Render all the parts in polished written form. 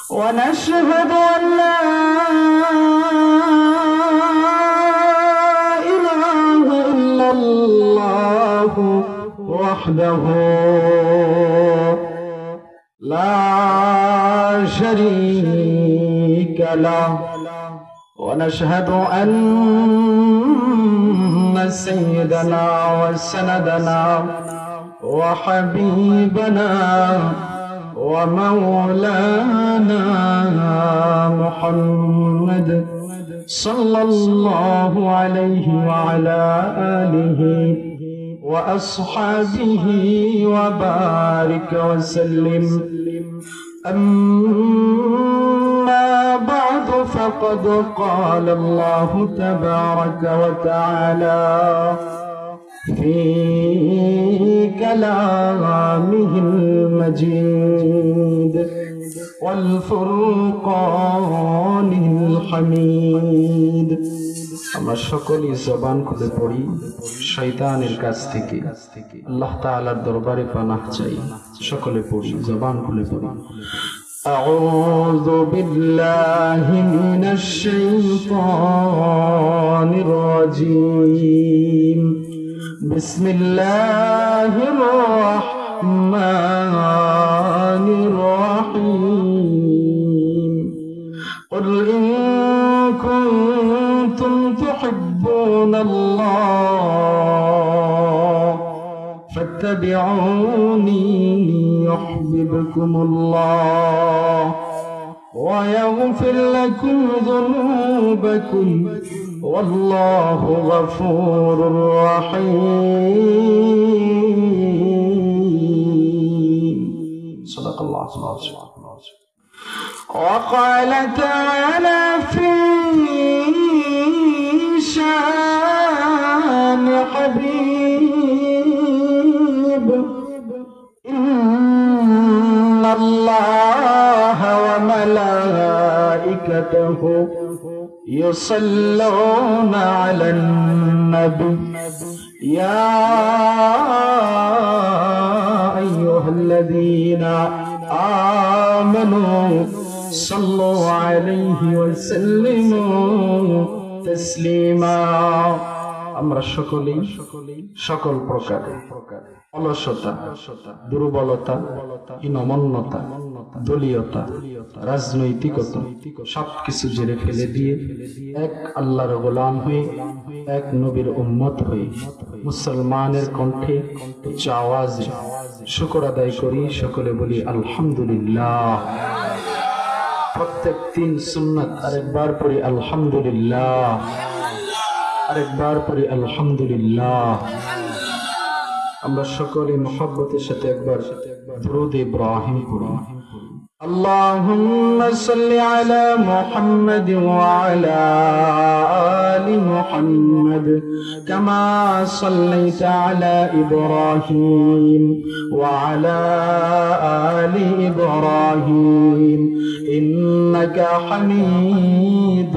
ونشهد أن لا إله إلا الله وحده لا شريك له ونشهد أن سيدنا وسندنا وحبيبنا ومولانا محمد صلى الله عليه وعلى آله وأصحابه وبارك وسلم. أما بعد فقد قال الله تبارك وتعالى في كلامه المجيد والفرقان الحميد. আমরা সকলেই জবান খুলে পড়ি শয়তানের কাছ থেকে আল্লাহ তাআলার দরবারে পানাহ চাই। সকলে পড়ি, জবান খুলে পড়ি। أعوذ بالله من الشيطان الرجيم. بسم الله الرحمن الرحيم. قل إن كنتم تحبون الله فاتبعوني يحببكم الله ويغفر لكم ذنوبكم والله غفور رحيم. صدق الله العظيم. وقال تعالى في شان حبيب إن الله وملائكته يصلون على النبي يا أيها الذين آمنوا صلوا عليه وسلموا تسليما. আমরা সকলেই সকল প্রকারে অলসতা, দুর্বলতা, হীনমন্যতা, দলীয়তা, রাজনৈতিকতা সবকিছু জেরে ফেলে দিয়ে এক আল্লাহর গোলাম হয়ে, এক নবীর উম্মত হয়ে মুসলমানের কণ্ঠে উচ্চ আওয়াজে শুকর আদায় করি। সকলে বলি আলহামদুলিল্লাহ। প্রত্যেক দিন সুন্নাত আরেকবার পড়ি আলহামদুলিল্লাহ, আরেকবার পড়ি আলহামদুলিল্লাহ। আমরা সকলে মুহাব্বতের সাথে একবার দুরূদ ইব্রাহিম পড়ি। اللهم صل على محمد وعلى آل محمد كما صليت على إبراهيم وعلى آل إبراهيم إنك حميد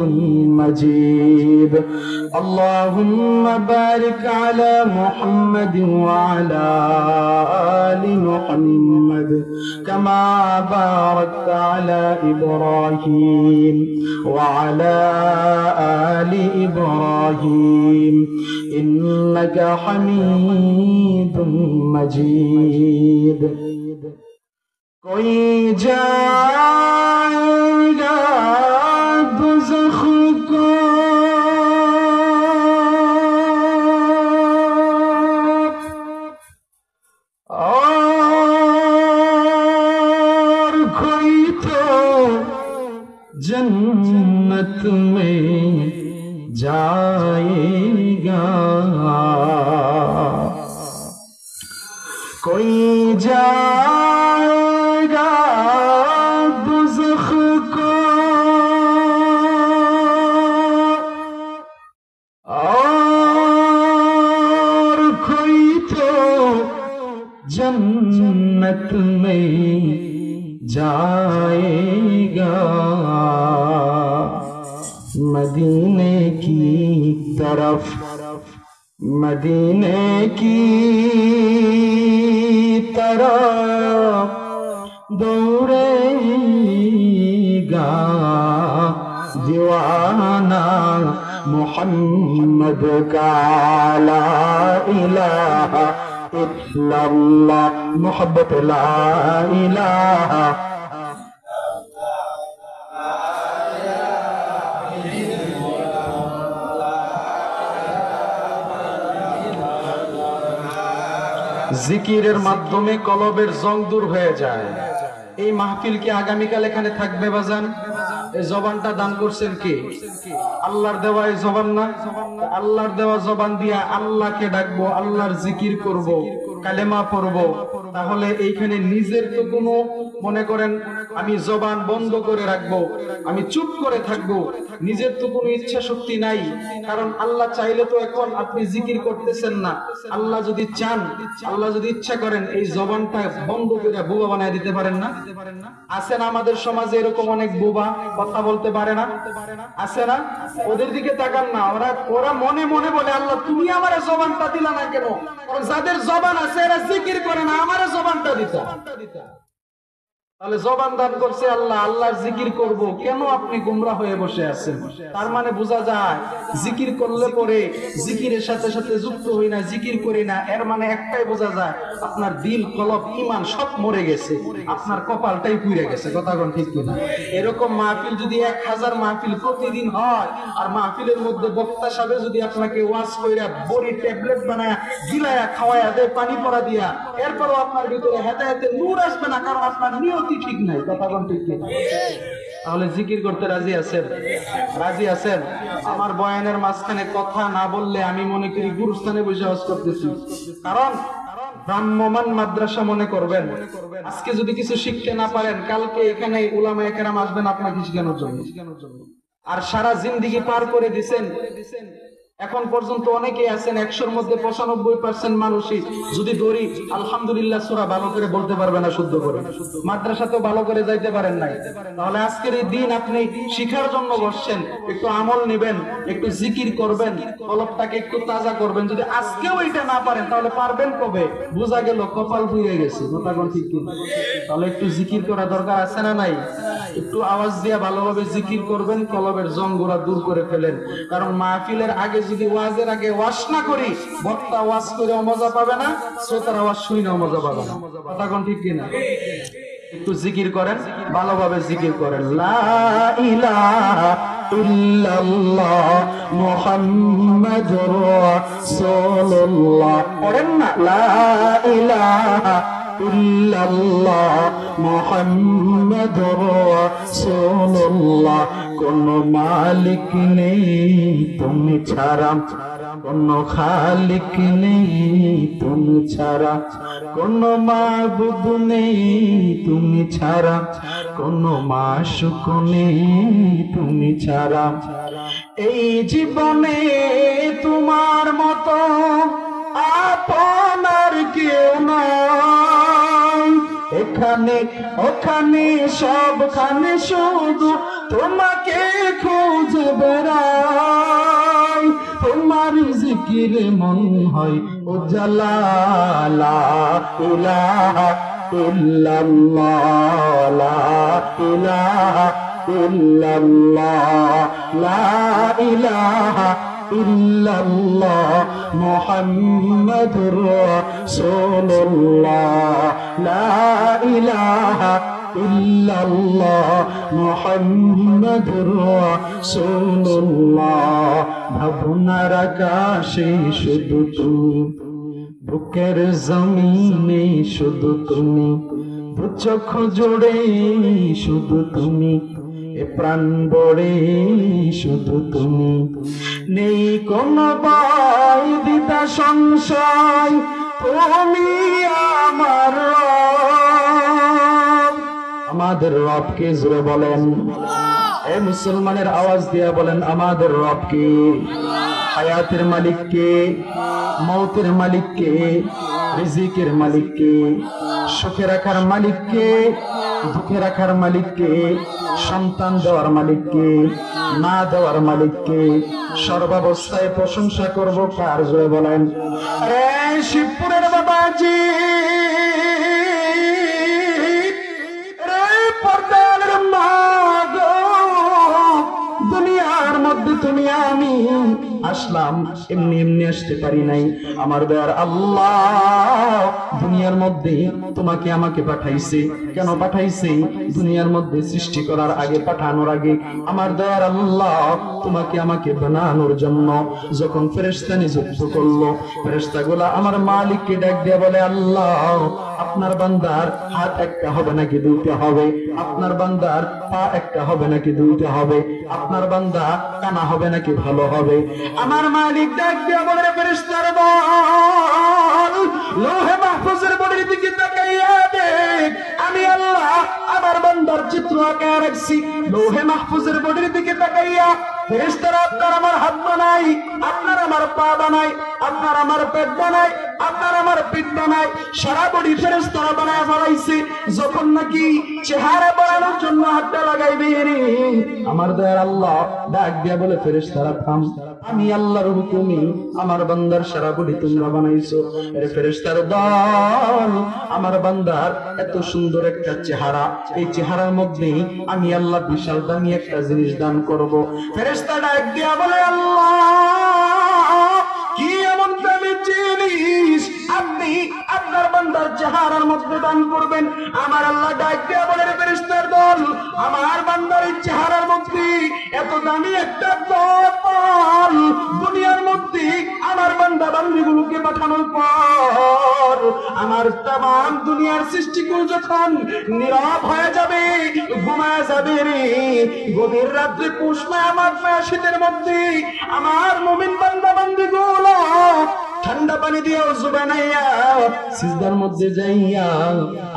مجيد. اللهم بارك على محمد وعلى آل محمد كما باركت على إبراهيم وعلى آل إبراهيم إنك حميد مجيد. कोई जाएगा दोज़ख को और कोई तो जन्नत में जाएगा। कोई जाएगा दोज़ख को और कोई तो जन्नत में जाएगा। मदीने की तरफ, मदीने की तरफ दौड़ेंगे दीवाना मोहम्मद का ला इलाहा इल्लल्लाह मोहब्बत ला इलाहा জিকিরের মাধ্যমে কলবের জং দূর হয়ে যায়। এই মাহফিল কি আগামীকাল এখানে থাকবে বাজান? এই জবানটা দান করছেন কে? আল্লাহর দেওয়া এই জবান না? আল্লাহর দেওয়া জবান দিয়া আল্লাহকে ডাকবো, আল্লাহর জিকির করব, কালেমা পড়বো। তাহলে এইখানে নিজের তো কোনো মনে করেন আমি জবান বন্ধ করে রাখবো, আমি চুপ করে থাকবো, নিজের তো কোনো ইচ্ছা শক্তি নাই। কারণ আল্লাহ চাইলে তো এখন আপনি জিকির করতেছেন না। আল্লাহ যদি চান, আল্লাহ যদি ইচ্ছা করেন এই জবানটা বন্ধ করে বোবা বানায় দিতে পারেন না? আছে না আমাদের সমাজে এরকম অনেক বোবা, কথা বলতে পারে না? আছে না? ওদের দিকে তাকান না, ওরা মনে মনে বলে আল্লাহ তুমি আমার জবানটা দিলা না কেন? কারণ যাদের জবান আছে এরা জিকির করে না, আমার জবানটা দিতা। তাহলে জবান দান করছে আল্লাহ, আল্লাহর জিকির করব, কেন আপনি গুমরা হয়ে বসে আছেন? তার মানে বোঝা যায় জিকির করলে পরে জিকিরের সাথে সাথে যুক্ত হই না, জিকির করি না, এর মানে একটাই বোঝা যায় আপনার দিল, কলব, ঈমান সব মরে গেছে, আপনার কপালটাই পুড়ে গেছে। কথা কোন ঠিক কিনা? এরকম মাহফিল যদি 1000 মাহফিল প্রতিদিন হয়, আর মাহফিলের মধ্যে বক্তা সাহেব যদি আপনাকে ওয়াজ কইরা বড়ি ট্যাবলেট বানায়া গিলায়া খাওয়ায়া দেয় পানি পড়া দিয়া, এরপরও আপনার ভিতরে হেদায়েতের নূর আসবে না, কারণ আপনার নিয়ত ঠিক নাই। কথা কোন ঠিক কিনা? তাহলে জিকির করতে রাজি আছেন? রাজি আছেন? আমার বয়ানের মাঝখানে কথা না বললে আমি মনে করি গুরুস্থানে বসে ওয়াজ করতেছি। কারণ ব্রাহ্মমান মাদ্রাসা মনে করবেন, আজকে যদি কিছু শিখতে না পারেন, কালকে এখানে উলামায়ে কেরাম আসবেন আপনাকে শিখানোর জন্য। আর সারা জিন্দেগি পার করে দিবেন, এখন পর্যন্ত অনেকেই আছেন 100-র মধ্যে 95% মানুষই যদি ধরি আলহামদুলিল্লাহ সূরা ভালো করে বলতে পারবে না শুদ্ধ করে, মাদ্রাসাতেও ভালো করে যাইতে পারেন নাই। তাহলে আজকের এই দিন আপনি শিখার জন্য বসছেন, একটু আমল নেবেন, একটু জিকির করবেন, কলবটাকে একটু তাজা করবেন। যদি আজকেও এটা না পারেন তাহলে পারবেন কবে? বোঝা গেল কপাল পুড়ে গেছে। কথা কোন ঠিক কি? তাহলে একটু জিকির করা দরকার আছে না নাই? একটু আওয়াজ দিয়ে ভালোভাবে জিকির করবেন, কলবের জংগুরা দূর করে ফেলেন। কারণ মাহফিলের আগে যদি ওয়াজের আগে ওয়াজ না করি, বক্তা ওয়াজ করে মজা পাবে না, শ্রোতার আওয়াজ শুনে মজা পাবে না। কথা কোন ঠিক কিনা? একটু জিকির করেন, ভালোভাবে জিকির করেন। লা ইলাহা ইল্লাল্লাহ মুহাম্মাদুর রাসূলুল্লাহ পড়েন না? লা ইলাহা ইল্লাল্লাহ মুহাম্মাদুর রাসূলুল্লাহ। কোন মালিক নেই তুমি ছাড়া, কোন খালিক নেই তুমি ছাড়া, কোন মাবুদ নেই তুমি ছাড়া, কোন মাশুক নেই তুমি ছাড়া। এই জীবনে তোমার মতো আপনার কেউ নাই, এখানে ওখানে সবখানে শুধু তোমাকে খুঁজে বেড়াই। তোমার জিকিরে মন হয় উজালা। লা ইলাহা ইল্লাল্লাহ, লা ইলাহা ইল্লাল্লাহ, লা ইলাহা ইল্লাল্লাহ মুহাম্মাদুর রাসূলুল্লাহ, লা ইলাহা ইল্লাল্লাহ মুহাম্মাদুর রাসূলুল্লাহ। ভাবনার আকাশে শুধু তুমি, বুকের জমিনে শুধু তুমি, চোখ জোড়ে শুধু তুমি, এ প্রাণ বড়ে শুধু তুমি। নেই কোনো ভয় দ্বিধা সংশয়, তুমি আমার রব। আমাদের রবকে জোরে বলেন, এ মুসলমানের আওয়াজ দিয়া বলেন আমাদের রবকে। হায়াতের মালিক কে? মৌতের মালিক কে? রিজিকের মালিক কে? সুখে রাখার মালিক কে? দুঃখে রাখার মালিক কে? সন্তান দেওয়ার মালিক কে? না দেওয়ার মালিক কে? সর্বাবস্থায় প্রশংসা করব কার? জোরে বলেন। আরে শিবপুরের বাবাজি, রে পর্দার মা গো, তুমি আমি আসলাম, এমনি এমনি আসতে পারি নাই। আমার দয়ার আল্লাহ দুনিয়ার মধ্যে তোমাকে আমাকে পাঠাইছে। কেন পাঠাইছে? দুনিয়ার মধ্যে সৃষ্টি করার আগে, পাঠানোর আগে আমার দয়ার আল্লাহ তোমাকে আমাকে বানানোর জন্য। যখন ফেরেশতা নিযুক্ত করলো, ফেরেশতাগুলা আমার মালিককে ডাক দিয়ে বলে, আল্লাহ আপনার বান্দার হাত একটা হবে নাকি দুইটা হবে? আপনার বান্দার পা একটা হবে নাকি দুইটা হবে? আপনার বান্দা কানা হবে নাকি ভালো হবে? আমার মালিক ডাক দিয়ে বলে, ফেরেশতার দল লৌহে মাহফুজের বডির দিকে তাকাইয়া দেখ, আমি আল্লাহ আমার বান্দার চিত্র আঁকা রাখছি লৌহে মাহফুজের বডির দিকে তাকাইয়া। ফেরেশতারা আপনার আমার হাত বানাই, আপনার আমার পা বানাই, আপনার আমার পেট বানাই, আপনার আমার পিঠ বানাই, সারা বডি ফেরেশতারা বানায় ফেলাইছে। যখন নাকি চেহারা বানানোর জন্য হাতটা লাগাইবে রে, আমার দয়ার আল্লাহ ডাক দিয়া বলে, ফেরেশতারা থাম, আমি আল্লাহর হুকুমে আমার বান্দার সারা বডি তোমরা বানাইছো। আরে ফেরেশতার দল আমার বান্দার এত সুন্দর একটা চেহারা, এই চেহারার মধ্যে আমি আল্লাহ বিশাল দামি একটা জিনিস দান করব। ফেরেশতা ডাক দিয়া বলে, আল্লাহ কি এমন দামি জিনিস আপনি আপনার বান্দার চেহারার মধ্যে দান করবেন? আমার আল্লাহ ডাক দিয়া বলে, ফেরেশতার দল আমার বান্দার এই চেহারার মধ্যে এত দামি একটা কপাল দুনিয়ার মধ্যে আমার বান্দা বান্দিগুলোকে পাঠানোর পর আমার তামাম দুনিয়ার সৃষ্টিকুল যখন নীরব হয়ে যাবে, ঘুমায় যাবে রে, গভীর রাত্রে পুষ্মায় আমার শীতের মধ্যে আমার মুমিন বান্দা বান্দিগুলো ঠান্ডা পানি দিয়ে ওযু বানাইয়া সিজদার মধ্যে যাইয়া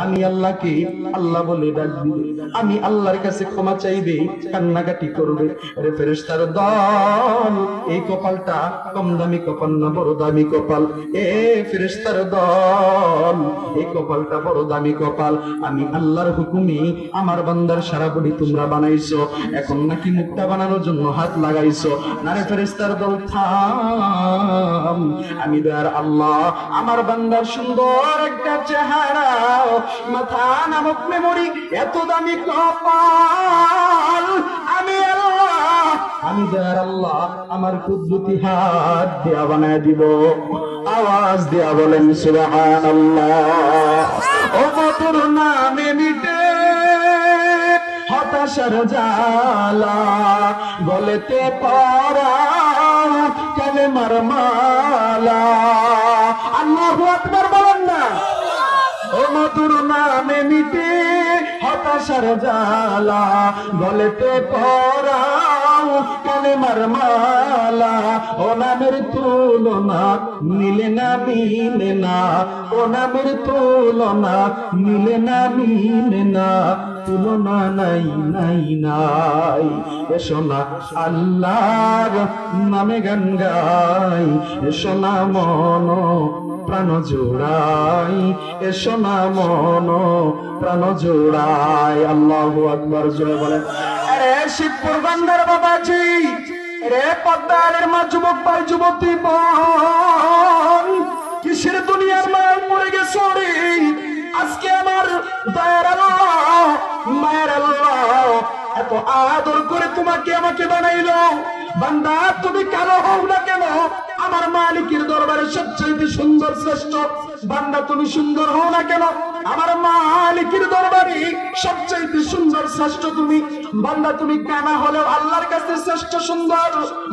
আমি আল্লাহকে আল্লাহ বলে ডাক দিবে, আমি আল্লাহর কাছে ক্ষমা চাইবে, কান্নাকাটি করবে। আরে ফেরেশতার দল এই কপালটা কম দামি কপাল না বড় দামি কপাল? এ ফেরেশতার দল এই কপালটা বড় দামি কপাল। আমি আল্লাহর হুকুমে আমার বান্দার সারা বডি তোমরা বানাইছো, এখন নাকি মুখটা বানানোর জন্য হাত লাগাইছো না? রে ফেরেশতার দল থাম, আমি দয়ার আল্লাহ আমার বান্দার সুন্দর একটা চেহারা, মাথা নামক মেমরি, এত দামি কপাল আমি আল্লাহ, আমি দয়ার আল্লাহ আমার কুদরতি হাত দিয়া বানায় দিব। আওয়াজ দিয়া বলেন সুবহানাল্লাহ। ও তোর নামে মিটে হতাশার জ্বালা, গলেতে পরা কালেমার মালা। আল্লাহু আকবার বলেন না। ও মধুর নামে মিটে হতাশার জ্বালা, গলেতে পরাও কালেমার মালা। ও নামের তুলনা মিলে না মিলে না, ও নামের তুলনা মিলে না মিলে না, তুলনা নাই নাই নাই। এসো না আল্লাহর নামে গান গাই, এসো না মন প্রাণ জোড়াই, এসো না মন প্রাণ জোড়াই। আল্লাহু আকবার জোরে বলেন। আরে শিবপুর বান্দার বাবাজি, রে পদ্মারের মা যুবক ভাই যুবতী বোন, কিসের দুনিয়ার মাল পড়ে গেছো রে? আজকে আমার দয়ার আল্লাহ মায়ের আল্লাহ এত আদর করে তোমাকে আমাকে বানাইলো। বান্দা তুমি কালো হও না কেন, আমার মালিকের দরবারে সবচেয়ে সুন্দর শ্রেষ্ঠ। বান্দা তুমি সুন্দর হও না কেন, আমার মালিকের দরবারে সবচেয়ে সুন্দর শ্রেষ্ঠ তুমি। বান্দা তুমি কানা হলেও আল্লাহর কাছে শ্রেষ্ঠ সুন্দর।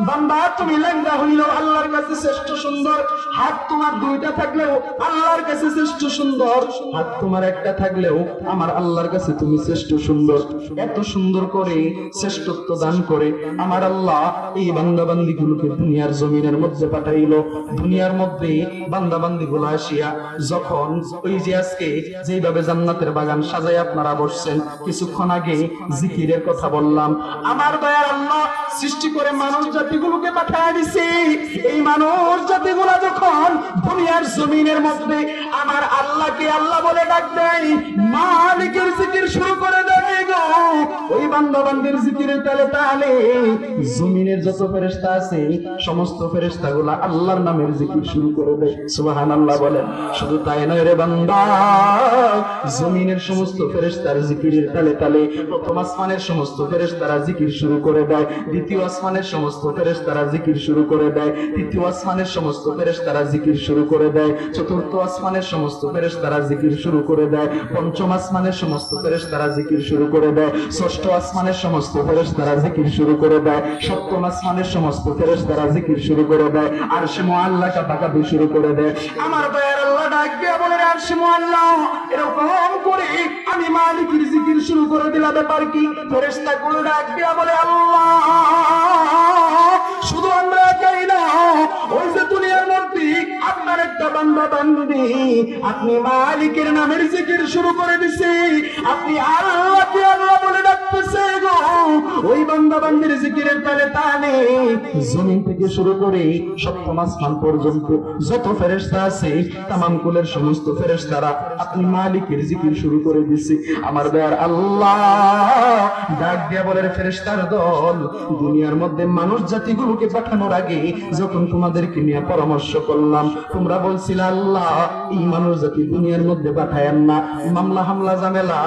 বান্দা তুমি ল্যাংড়া হইলেও আল্লাহর কাছে শ্রেষ্ঠ সুন্দর। হাত তোমার দুইটা থাকলেও আল্লাহর কাছে শ্রেষ্ঠ সুন্দর। হাত তোমার একটা থাকলেও আমার আল্লাহর কাছে তুমি শ্রেষ্ঠ সুন্দর। এত সুন্দর করে শ্রেষ্ঠত্ব দান করে আমার আল্লাহ এই বান্দা বান্দি গুলোকে দুনিয়ার জমিনের মধ্যে পাঠাইলো। দুনিয়ার মধ্যে বান্দা বান্দি গুলো আসিয়া যখন ওই যে আজকে যেভাবে জান্নাতের বাগান সাজাই আপনারা বসছেন, কিছুক্ষণ আগে জিকিরের কথা বললাম। আমার দয়ার আল্লাহ সৃষ্টি করে মানুষ জাতিগুলোকে পাঠিয়ে দিছে। এই মানুষ জাতিগুলা যখন দুনিয়ার জমিনের মধ্যে আমার আল্লাহকে আল্লাহ বলে ডাক দেয়, মালিকের জিকির শুরু করে দেয়, গো ওই বান্দা বান্দির জিকিরের তালে তালে জমিনের যত ফেরেশতা আছে সমস্ত ফেরেশতাগুলা আল্লাহর নামের জিকির শুরু করে দেয়। সুবহানাল্লাহ বলেন। শুধু তাই নয় রে বান্দা, জমিনের সমস্ত ফেরেশতার জিকিরের তালে তালে প্রথম আসমানের সমস্ত ফেরেশতারা জিকির শুরু করে দেয়, দ্বিতীয় আসমানের সমস্ত ফেরেশতারা জিকির শুরু করে দেয়, তৃতীয় আসমানের সমস্ত ফেরেশতারা জিকির শুরু করে দেয়, চতুর্থ আসমানের সমস্ত ফেরেশতারা জিকির শুরু করে দেয়, পঞ্চম আসমানের সমস্ত ফেরেশতারা জিকির শুরু করে দেয়, ষষ্ঠ আসমানের সমস্ত ফেরেশতারা জিকির শুরু করে দেয়, সপ্তম আসমানের সমস্ত ফেরেশতারা জিকির শুরু করে দেয়, আরশে মুআল্লা কাঁপাকাঁপি শুরু করে দেয়। আমার দয়ার আল্লাহ ডাক দিয়ে বলে, আরশে মুআল্লা এরকম করে আমি মালিকের জিকির শুরু করে দিলাম, ব্যাপার কি? ফেরেশতাগুলো ডাক দিয়ে বলে, আল্লাহ শুধু আমরা একাই না, ওই যে দুনিয়ার মধ্যে আপনার একটা বান্দা বান্দি আপনি মালিকের নামের জিকির শুরু করে দিছে, আপনি আল্লাহকে আল্লাহ বলে ডাকতেছে গো, ওই বান্দা বান্দির জিকিরের তালে তালে জমিন থেকে শুরু করে সপ্তম আসমান পর্যন্ত যত ফেরেশতা আছে তামাম কুলের সমস্ত ফেরেশতারা আপনি মালিকের জিকির শুরু করে দিছে। আমার দয়ার আল্লাহ ডাক দিয়া বলে, ফেরেশতার দল, দুনিয়ার মধ্যে মানুষ জাতিগুলোকে পাঠানোর আগে যখন তোমাদেরকে নিয়ে পরামর্শ করলাম, তোমরা বলছিলে আল্লাহ এই মানুষ জাতি দুনিয়ার মধ্যে পাঠায়েন না, মামলা হামলা ঝামেলা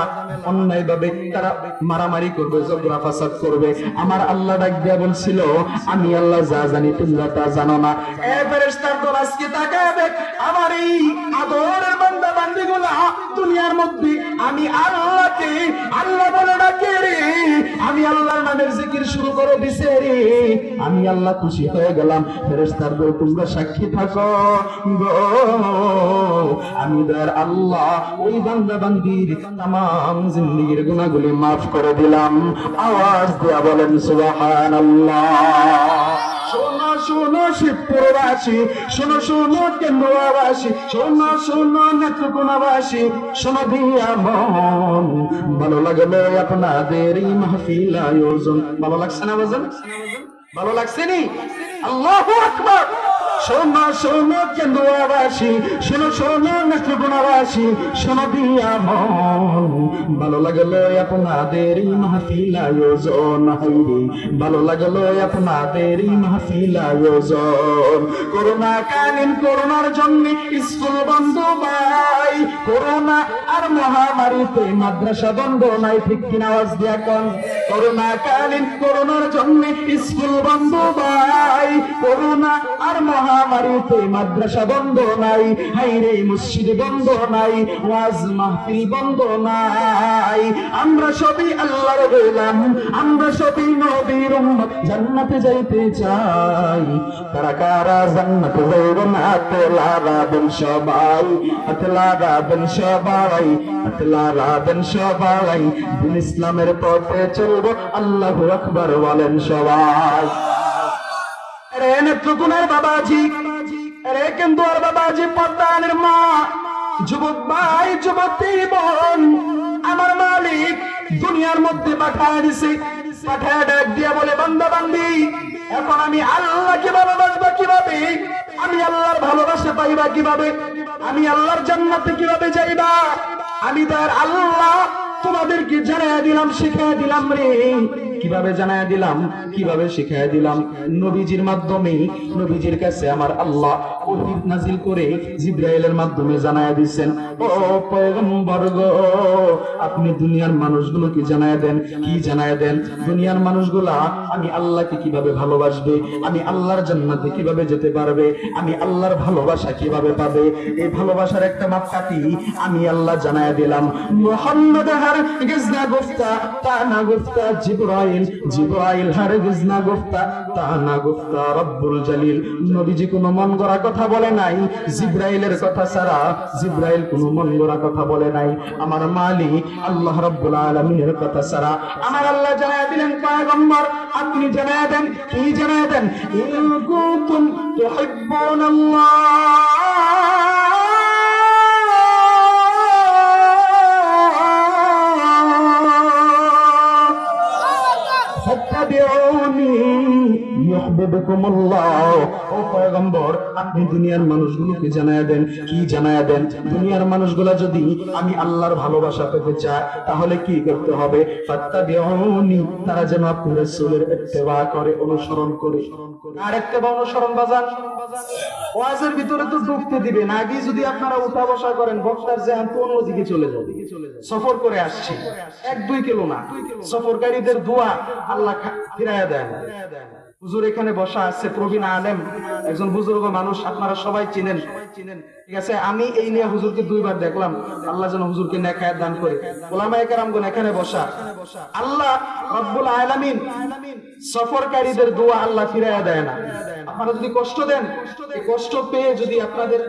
অন্যায় ভাবে তারা মারামারি করবে, ঝগড়া ফাসাদ করবে। আমার আল্লাহ ডাক দিয়া বলছিল, আমি আল্লাহ যা জানি তোমরা তা জানো না। এ ফেরেশতার দল, আজকে তাকায় দেখ আমার এই আদরের বান্দা বান্দিগুলা দুনিয়ার মধ্যে আমি আল্লাহকে আল্লাহ বলে ডাকে রে, আমি আল্লাহর নামের জিকির শুরু করে দিছে রে, আমি আল্লাহ খুশি হয়ে গেলাম। ফেরেশতার দল, তোমরা সাক্ষী থাকো গো, আমি দয়ার আল্লাহ ওই বান্দা বান্দির তামাম জিন্দেগীর গুনাহগুলি মাফ করে দিলাম। আওয়াজ দিয়া বলেন সুবহানাল্লাহ। শোনো শোনো শিবপুরবাসী, শোনো শোনো কেন্দ্রবাসী, শোনো শোনো নেত্রকোনাবাসী, শোনো দিয়া মন, ভালো লাগলো আপনাদের এই মাহফিল আয়োজন। ভালো লাগছে না বাজান? ভালো লাগছে নি? আল্লাহু আকবার। শোনো শোনো কেন্দ্রবাসী, শোনো শোনো নেত্রকোনাবাসী, শোনো দিয়া মন, ভালো লাগলো আপনাদের এই মাহফিল আয়োজন, হাইরে ভালো লাগলো আপনাদের এই মাহফিল আয়োজন। করোনা কালীন করোনার জন্য স্কুল বন্ধ ভাই, করোনা আর মহামারীতে মাদ্রাসা বন্ধ নাই, ঠিক কিনা আওয়াজ দিয়া কোন? করোনা কালীন করোনার জন্য স্কুল বন্ধ ভাই, করোনা আর মহামারীতে মাদ্রাসা বন্ধ নাই, হাইরে মসজিদ বন্ধ নাই, ওয়াজ মাহফিল বন্ধ নাই। আমরা সবই আল্লাহর গোলাম, আমরা সবই নবীর উম্মত, জান্নাতে যাইতে চাই। কারা কারা জান্নাতে যাইবে না? হাতে লাগাবেন সবাই, হাতে লাগাবেন সবাই, হাতে লাগাবেন সবাই, দিন ইসলামের পথে চলবো, আল্লাহু আকবার বলেন সবাই। রে নেত্রকোনার বাবাজি, রে কেন্দুয়ার বাবাজি, পদ্মানের মা, যুবক ভাই যুবতী বোন, আমার মালিক দুনিয়ার মধ্যে পাঠায় দিছে, পাঠায় ডাক দিয়া বলে, বান্দা বান্দি এখন আমি আল্লাহকে ভালোবাসবো কিভাবে, আমি আল্লাহর ভালোবাসা পাইবা কিভাবে, আমি আল্লাহর জান্নাতে কিভাবে যাইবা, আমি তার আল্লাহ তোমাদেরকে জানাইয়া দিলাম, শিখাইয়া দিলাম রে। কিভাবে জানাইয়া দিলাম, কিভাবে শিখাইয়া দিলাম? নবীজির মাধ্যমে, নবীজির কাছে আমার আল্লাহ ওহী নাজিল করে জিবরাইলের মাধ্যমে জানাইয়া দিবেন, ও পয়গম্বর গো আপনি দুনিয়ার মানুষগুলোকে জানাইয়া দেন। কি জানাইয়া দেন? দুনিয়ার মানুষগুলা আমি আল্লাহকে কিভাবে ভালোবাসবে, আমি আল্লাহর জান্নাতে কিভাবে যেতে পারবে, আমি আল্লাহর ভালোবাসা কিভাবে পাবে, এই ভালোবাসার একটা মাপকাঠি আমি আল্লাহ জানাইয়া দিলাম। মুহাম্মদ হারগিজ না গুফতা তা না গুফতা জিবরাইল, জিবরাইল হারগিজ না গুফতা তা না গুফতা রব্বুল জালিল। নবীজি কোনো মন গড়া কথা বলে নাই, জিবরাইলের কথা ছাড়া জিবরাইল কোনো মন গড়া কথা বলে নাই, আমার মালিক আল্লাহ রাব্বুল আলামিনের কথা ছাড়া আমার আল্লাহ জানাইয়া দিলেন, পয়গম্বর আপনি জানাইয়া দেন। কি জানাইয়া দেন? ইন কুনতুম তুহিব্বুনাল্লাহ ইউহিব্বুকুমুল্লাহ। ও পয়গম্বর, আপনি দুনিয়ার মানুষগুলোকে জানায়া দেন। কি জানায়া দেন? দুনিয়ার মানুষগুলা যদি আমি আল্লাহর ভালোবাসা পেতে চায় তাহলে কি করতে হবে? ফাত্তাবিউনি, তারা যেন আপনার রাসূলের ইত্তেবা করে, অনুসরণ করে। আর ইত্তেবা অনুসরণ বাজান ওয়াজের ভিতরে তো ঢুকতে দিবে না। আগে যদি আপনারা উঠা বসা করেন, বক্তার জ্ঞান তো অন্যদিকে চলে যাবে। সফর করে আসছি 1-2 কিলো না, সফরকারীদের দোয়া আল্লাহ ফিরাইয়া দেয় না। হুজুর এখানে বসা আছে, প্রবীণ আলেম, একজন বুজুর্গ মানুষ, আপনারা সবাই চিনেন, ঠিক আছে? আমি এই নিয়ে হুজুরকে 2 বার দেখলাম। আল্লাহ যেন হুজুরকে নেক হায়াত দান করে। উলামায়ে কেরামগণ এখানে বসা, আল্লাহ রব্বুল আলামিন সফরকারীদের দোয়া আল্লাহ ফিরাইয়া দেয় না। আপনারা যদি কষ্ট দেন, এই কষ্ট পেয়ে যদি আপনাদের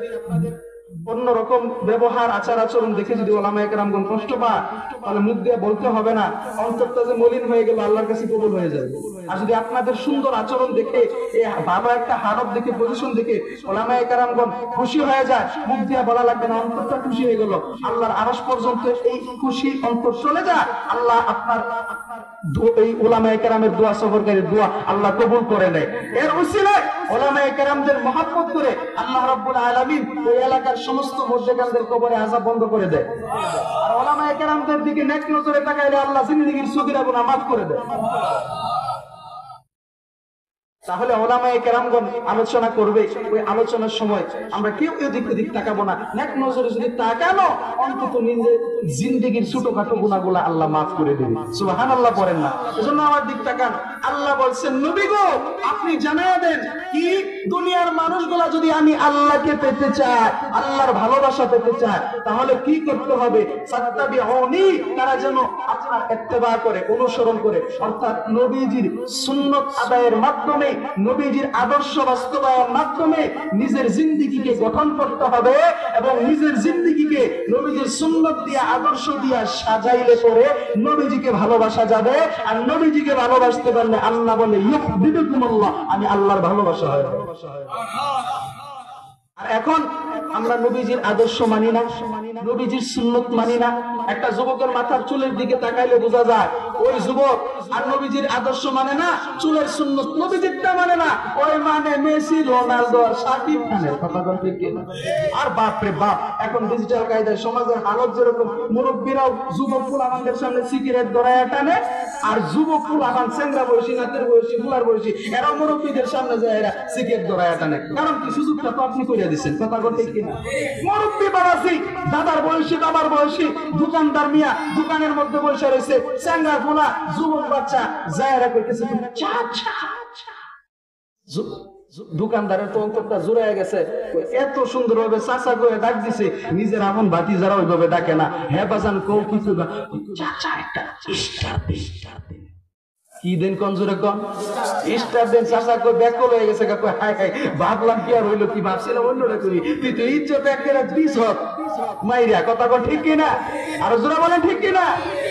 অন্যরকম ব্যবহার আচার আচরণ দেখে যদি ওলামায়ে কেরামগণ কষ্ট পায়, তাহলে মুখ দিয়ে বলতে হবে না, অন্তরটা যে মলিন হয়ে গেল আল্লাহর কাছে কবুল হয়ে যাবে। আর যদি আপনাদের সুন্দর আচরণ দেখে, এই ভালো একটা হালত দেখে, পজিশন দেখে ওলামায়ে কেরামগণ খুশি হয়ে যায়, মুখ দিয়ে বলা লাগবে না, অন্তরটা খুশি হয়ে গেল, আল্লাহর আরশ পর্যন্ত এই খুশি অন্তর চলে যায়, আল্লাহ আপনার এই ওলামায়ে কেরামের দোয়া, সফরকারীর দোয়া আল্লাহ কবুল করে নেয়। এর উসিলায় ওলামায়ে কেরামদের মহব্বত করে আল্লাহ রাব্বুল আলামিন ওই এলাকার সমস্ত মুর্শিদানদের কবরে আযাব বন্ধ করে দেয়। আর ওলামায়ে কেরামদের দিকে নেক নজরে তাকাইলে আল্লাহ জিন্দেগীর সগীরা গুনাহ মাফ করে দেয়। তাহলে ওলামায়ে কেরামগণ আলোচনা করবে, ওই আলোচনার সময় আমরা কেউ এদিক ওদিক তাকাবো না। নেক নজরে যদি তাকানো, অন্তত নিজের জিন্দেগীর ছোটখাটো গুনাহগুলো আল্লাহ মাফ করে দেবে। সুবহানাল্লাহ পড়েন না? এজন্য আমার দিক তাকান। আল্লাহ বলছেন, নবী গো আপনি জানায়া দেন কি দুনিয়ার মানুষগুলা যদি আমি আল্লাহকে পেতে চায়, আল্লাহর ভালোবাসা পেতে চায়, তাহলে কি করতে হবে? সাত্তাবিউনি, তারা যেন আপনার ইত্তেবা করে, অনুসরণ করে, অর্থাৎ নবীজির সুন্নাত আদায়ের মাধ্যমে, নবীজির আদর্শ বাস্তবায়নের মাধ্যমে নিজের জিন্দেগিকে গঠন করতে হবে এবং নিজের জিন্দেগিকে নবীজির সুন্নাত দিয়ে, আদর্শ দিয়ে সাজাইলে পরে নবীজিকে ভালোবাসা যাবে। আর নবীজিকে ভালোবাসতে পারলে আল্লাহ বলে ইউহিব্বুকুমুল্লাহ, আমি আল্লাহর ভালোবাসা হয়। আর এখন আমরা নবীজির আদর্শ মানি না, নবীজির সুন্নাত মানি না। একটা যুবকের মাথার চুলের দিকে তাকাইলে বোঝা যায় ওই যুবক আর নবীজির আদর্শ মানে না, চুলের সুন্নাত নবীজিরটা মানে না। ওই মানে মেসি, রোনালদো আর শাকিব খানের কথা বলতে ঠিক না? আর বাপ রে বাপ, এখন ডিজিটাল কায়দায় সমাজের হালত যেরকম, মুরব্বীরাও যুবক ফুলামানদের সামনে সিগারেট ধরায়া টানে, আর যুবক ফুলামান, চেংরা বয়সী, নাতের বয়সী, ফুলার বয়সী, এরা মুরব্বীদের সামনে যায় এরা সিগারেট ধরায়া টানে। কারণ কি? সুযোগটা তো আপনি করে দিচ্ছেন। কথা বলতে ঠিক না? মুরব্বী বাবাজি, দাদার বয়সী, বাবার বয়সী, দোকানদার মিয়া দোকানের মধ্যে বসে রয়েছে, চেংরা ফুলা যুবক বাচ্চা যায়রা কইতেছে চা চা চা। দোকানদারের তো অন্তরটা জুড়ে গেছে, এত সুন্দর ভাবে চাচা করে ডাক দিছে, নিজের আপন ভাতি যারা ওইভাবে ডাকে না। হ্যাঁ বাজান কও কিছু চাচা একটা স্টার দিন, কি দেন কোন জোরে কোন স্টার দেন। চাচা কই ব্যাকল হয়ে গেছে, কই হাই হাই ভাবলাম কি আর হইলো, কি ভাবছিলাম অন্যরা করি, তুই তো ইজ্জত একেবারে দিস হক মাইরা। কথা কো ঠিক কি না? আর জোরে বলেন ঠিক কি না?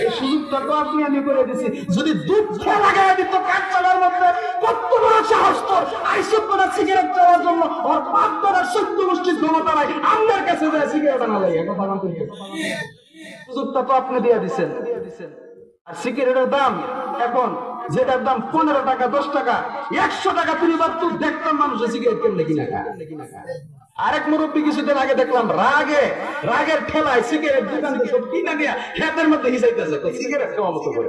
এই সুযোগটা তো আপনি আমি করে দিছি। যদি দুধে লাগায় দিত কাজ চালার মধ্যে, কত বড় সাহস তোর আইসব করে সিগারেট চালার জন্য, ওর বাপ তোর 14 গোষ্ঠীর ক্ষমতা নাই আমার কাছে যায় সিগারেট না লাগে। কথা বলতে সুযোগটা তো আপনি দিয়ে দিছেন। আর সিগারেটের দাম এখন যেটার দাম 15 টাকা, 10 টাকা, 100 টাকা, তুমি বাদ দেখতাম মানুষের সিগারেট কেমনে কিনা খায়। আরেক মুরব্বী কিছুদিন আগে দেখলাম রাগের ঠেলায় সিগারেট দোকান থেকে সব কিনা নিয়ে খেতের মধ্যে হিসাইতেছে সিগারেট খাওয়া মতো করে।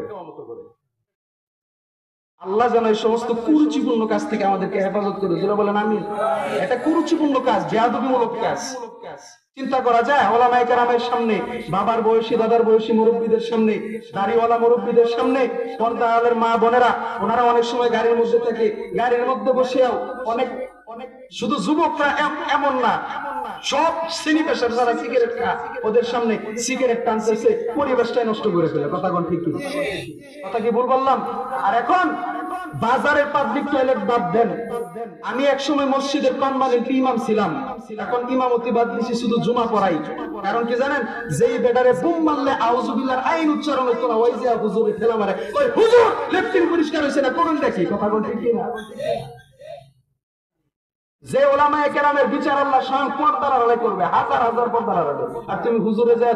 আল্লাহ যেন এই সমস্ত কুরুচিপূর্ণ কাজ থেকে আমাদেরকে হেফাজত করে। যারা বলেন আমিন। এটা কুরুচিপূর্ণ কাজ, বেয়াদবিমূলক কাজ। চিন্তা করা যায় ওলামায়ে কেরামের সামনে, বাবার বয়সী, দাদার বয়সী মুরব্বীদের সামনে, দাড়িওয়ালা মুরব্বীদের সামনে, পর্দা আলের মা বোনেরা, ওনারা অনেক সময় গাড়ির মধ্যে থাকে, গাড়ির মধ্যে বসেও অনেক শুধু যুবকরা এমন না, সব শ্রেণী পেশার যারা সিগারেট খায় ওদের সামনে সিগারেট টানতেছে, পরিবেশটাই নষ্ট করে ফেলে। কথা কোন ঠিক কি? কথা কি ভুল বললাম? আর এখন বাজারের পাবলিক টয়লেট বাদ দেন। আমি একসময় মসজিদের পানমানের ইমাম ছিলাম, এখন ইমামতি বাদ দিছি, শুধু জুমা পড়াই। কারণ কি জানেন? যেই বেডারে বুম মারলে আউযুবিল্লাহর আইন উচ্চারণ হতো না, ওই যে হুজুরে ঠেলা মারে, ওই হুজুর লেফটিন পরিষ্কার হয়েছে না, করুন দেখি। কথা কোন ঠিক কি না? যে ওলামায়ে কেরামের বিচার আল্লাহ স্বয়ং পর্দার আড়ালে করবে, হাজার হাজার পর্দার আড়ালে। আর তুমি হুজুরে যে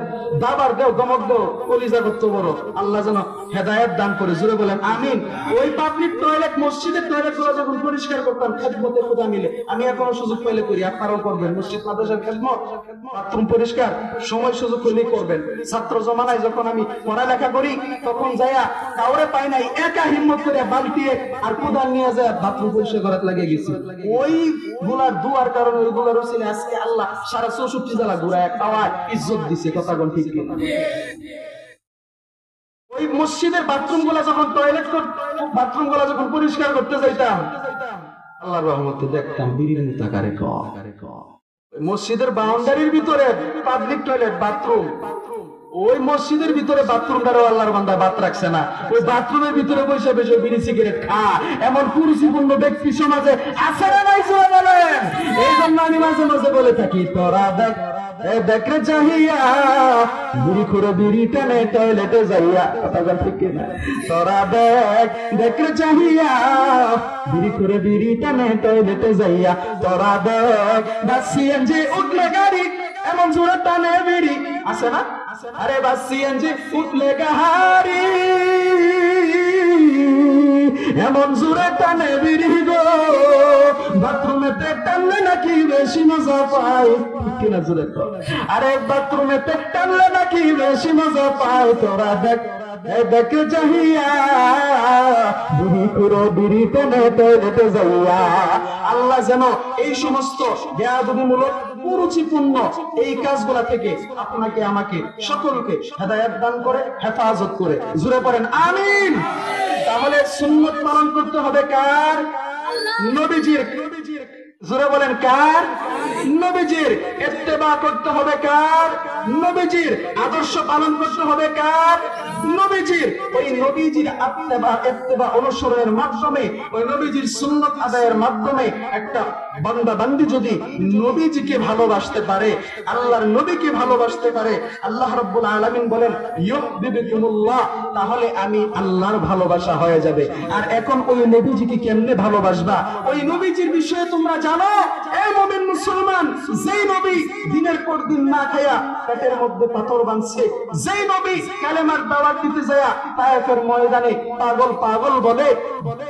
দাবার দেও, দমক দেও, কলিজা করতে বড়, আল্লাহ যেন হেদায়েত দান করে। জুড়ে বলেন আমিন। ওই পাবলিক টয়লেট, মসজিদের টয়লেট গুলো যখন পরিষ্কার করতাম খেদমতে খোদা মিলে, আমি এখনো সুযোগ পাইলে করি, আপনারাও করবেন। মসজিদ মাদ্রাসার খেদমত, বাথরুম পরিষ্কার সময় সুযোগ হলেই করবেন। ছাত্র জমানায় যখন আমি পড়ালেখা করি তখন যাইয়া কাউরে পাই নাই, একা হিম্মত করে বালতি আর কোদাল নিয়ে যায় বাথরুম পরিষ্কার করার লাগে গেছি। ওই গুলার দুয়ার কারণে, ওই গুলার উসিলে আজকে আল্লাহ সারা 64 জেলা ঘুরায় খাওয়ায় ইজ্জত দিছে। কথা কোন ঠিক কিনা? ওই মসজিদের বাথরুম গুলা যখন বাথরুম গুলা যখন পরিষ্কার করতে যাইতাম, আল্লাহর রহমতে দেখতাম বিড়ির মুতাকারে মসজিদের বাউন্ডারির ভিতরে পাবলিক টয়লেট, বাথরুম। ওই মসজিদের ভিতরে বাথরুমটারও আল্লাহর বান্দা বাত রাখছে না। ওই বাথরুমের ভিতরে বসে বসে বিড়ি সিগারেট খা এমন কুরুচিপূর্ণ ব্যক্তি সমাজে আছে না নাই? বলেন। এই জন্য আমি মাঝে মাঝে বলে থাকি, তোরা দেখ দেখরে চাহিয়া বুড়ি খুঁড়ে বিড়ি টানে টয়লেটে যাইয়া। কথা ঠিক কিনা? তোরা দেখ দেখরে চাহিয়া বিড়ি খুঁড়ে বিড়ি টানে টয়লেটে যাইয়া। তোরা দেখ সিএনজি উঠলে গাড়ি এমন জোরে টানে বিড়ি, আছে না? আরে বাস সিএনজি উঠলে গাড়ি এমন জোরে টানে বিড়ি গো, বাথরুমেতে টানলে নাকি বেশি মজা পায়। কিনা জোরে? আরে বাথরুমেতে টানলে নাকি বেশি মজা পায়। তোরা দেখ দেখে চাহিয়া বুড়ি করে বিড়ি টেনে টয়লেটে যাইয়া। আল্লাহ যেন এই সমস্ত বেয়াদবিমূলক কুরুচিপূর্ণ এই কাজগুলা থেকে আপনাকে আমাকে সকলকে হেদায়েত দান করে, হেফাজত করে। জোরে পড়েন আমিন। তাহলে সুন্নাত পালন করতে হবে কার? নবীজির। জোরে বলেন কার? নবীজির। ইত্তেবা করতে হবে কার? নবীজির। আদর্শ পালন করতে হবে কার? নবীজির। ওই নবীজির ইত্তেবা অনুসরণের মাধ্যমে, ওই নবীজির সুন্নাত আদায়ের মাধ্যমে একটা বান্দা বান্দি যদি নবীজিকে ভালোবাসতে পারে, আল্লাহর নবীকে ভালোবাসতে পারে, আল্লাহ রাব্বুল আলামিন বলেন ইউহিব্বুকুমুল্লাহ, তাহলে আমি আল্লাহর ভালোবাসা হয়ে যাবে। আর এখন ওই নবীজিকে কেমনে ভালোবাসবা? ওই নবীজির বিষয়ে তোমরা জানো? এই মুমিন মুসলমান, যেই নবী দিনের পর দিন না খায়া পেটের মধ্যে পাথর বাঁধছে, যেই নবী কালেমার দাওয়াত দিতে যায় তায়েফের ময়দানে পাগল পাগল বলে,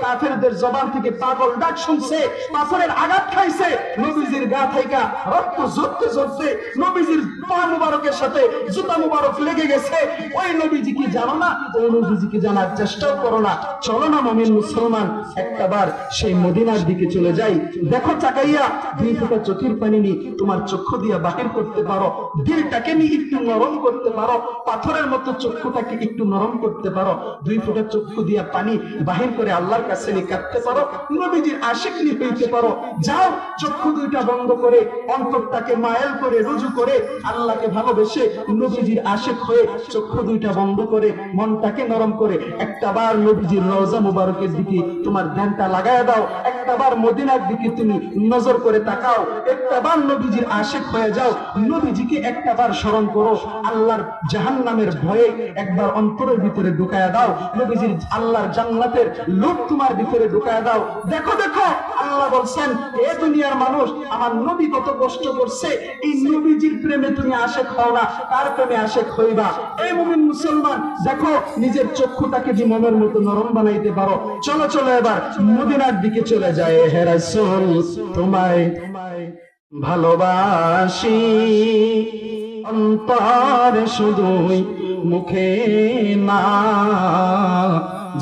কাফেরদের জবান থেকে পাগল ডাক শুনছে, পাথরের আঘাত খাইছে, নবীজির গা থেকে রক্ত ঝরতে ঝরতে নবীজির পা মুবারকের সাথে জুতা মুবারক লেগে গেছে। ওই নবীজি কি জানো না? ওই নবীজিকে জানার চেষ্টাও করো না। চলো না মুমিন মুসলমান, একটাবার সেই মদিনার দিকে চলে যাই। দেখো তাকাইয়া, 2 ফোঁটা চোখের পানি নি তোমার চক্ষু দিয়া বাহির করতে পারো, দিলটাকে নিয়ে একটু নরম করতে পারো, পাথরের মতো চক্ষুটাকে একটু নরম করতে পারো, 2 ফোঁটা চক্ষু দিয়া পানি বাহির করে আল্লাহর কাছে নিয়ে কাঁদতে পারো, নবীজির আশিক নিয়ে হইতে পারো। যাও, চক্ষু 2টা বন্ধ করে অন্তরটাকে মায়াল করে রুজু করে আল্লাহকে ভালোবেসে নবীজির আশিক হয়ে চক্ষু 2টা বন্ধ করে মনটাকে নরম করে একটাবার নবীজির রওজা মুবারকের দিকে তোমার ধ্যানটা লাগায় দাও। একটাবার মদিনার দিকে তুমি নজর করে তাকাও, একটাবার নবীজির আশিক হয়ে যাও, নবীজিকে একটাবার স্মরণ করো। আল্লাহর জাহান্নামের ভয়ে একবার অন্তরের ভিতরে ঢুকায়া দাও, নবীজির আল্লাহর জান্নাতের লোভ তোমার ভিতরে ঢুকায়া দাও। দেখো দেখো, আল্লাহ বলছেন, এ দুনিয়ার মানুষ, আমার নবী কত কষ্ট করছে, এই নবীজির প্রেমে তুমি আশিক হও না, তার প্রেমে আশিক হইবা। এই মুমিন মুসলমান, দেখো নিজের চক্ষুটাকে যে মনের মতো নরম বানাইতে পারো। চলো চলো এবার মদিনার দিকে চলে যায়। হে রাসূল, তোমায় ভালোবাসি অন্তরে শুধুই, মুখে না,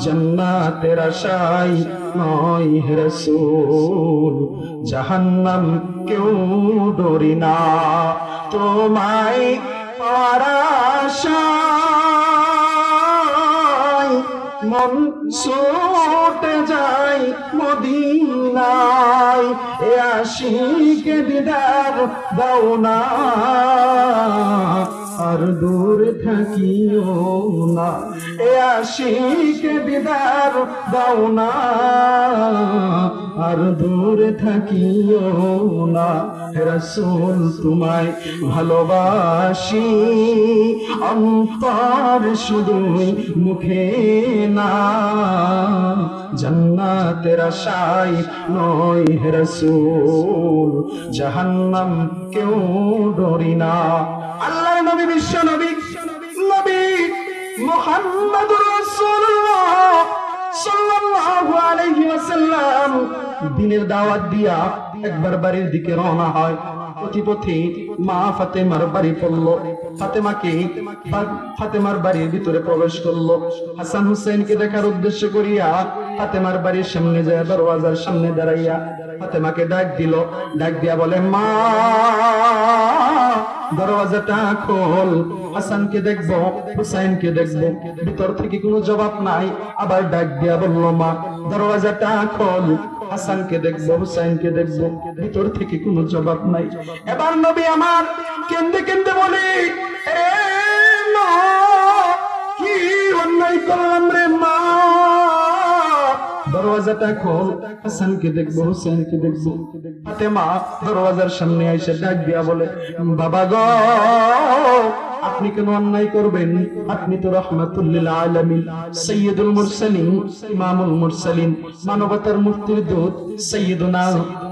জান্নাতের আশায় নয় হে রাসূল, জাহান্নাম কেউ ডরি না। তোমায় পাওয়ার আশায় মন ছুটে যায় মদিনায়, এ আশিক দিদার দাও না, আর দূর থাকিও না, এ আশিক দিদার দাও না, আর দূর থাকিও না। হে রাসূল, তোমায় ভালোবাসি অন্তর শুধুই, মুখে না, জান্নাত জান্নাতের আশায় নই হে রাসূল, জাহান্নাম কেউ ডরি না। আল্লাহর নবী, বিশ্ব নবী, নবী মুহাম্মদুর রাসূলুল্লাহ সাল্লাল্লাহু আলাইহি ওয়াসাল্লাম দ্বীনের দাওয়াত দিয়া একবার বাড়ির দিকে রওনা হয়। পথে মা ফাতেমার বাড়ি পড়ল। ফাতেমার বাড়ির ভিতরে প্রবেশ করলো। হাসান হুসাইনকে দেখার উদ্দেশ্য করিয়া ফাতেমার বাড়ির সামনে যায় দরওয়াজার সামনে দাঁড়াইয়া ফাতেমাকে ডাক দিল। ডাক দিয়া বলে, মা দরওয়াজাটা খোল, হাসানকে দেখবো, হুসাইনকে দেখবো। ভিতর থেকে কোনো জবাব নাই। আবার ডাক দিয়া বলল, মা দরওয়াজাটা খোল, হাসানকে দেখবো, হুসাইনকে দেখবো। ভিতর থেকে কোনো জবাব নাই। এবার নবী আমার কেন্দে কেন্দে বলে, এ মা, কি অন্যায় করলাম রে মা, দরওয়াজাটা খোল, হাসানকে দেখবো, হুসাইনকে দেখবো। ফাতেমা দরওয়াজার সামনে এসে ডাক দিয়া বলে, বাবা গো, আপনি কেন অন্যায় করবেন? আপনি তো রাহমাতুল লিল আলামিন, সাইয়্যিদুল মুরসালিন, ইমামুল মুরসালিন, মানবতার মুক্তির দূত, সাইয়্যিদুনা,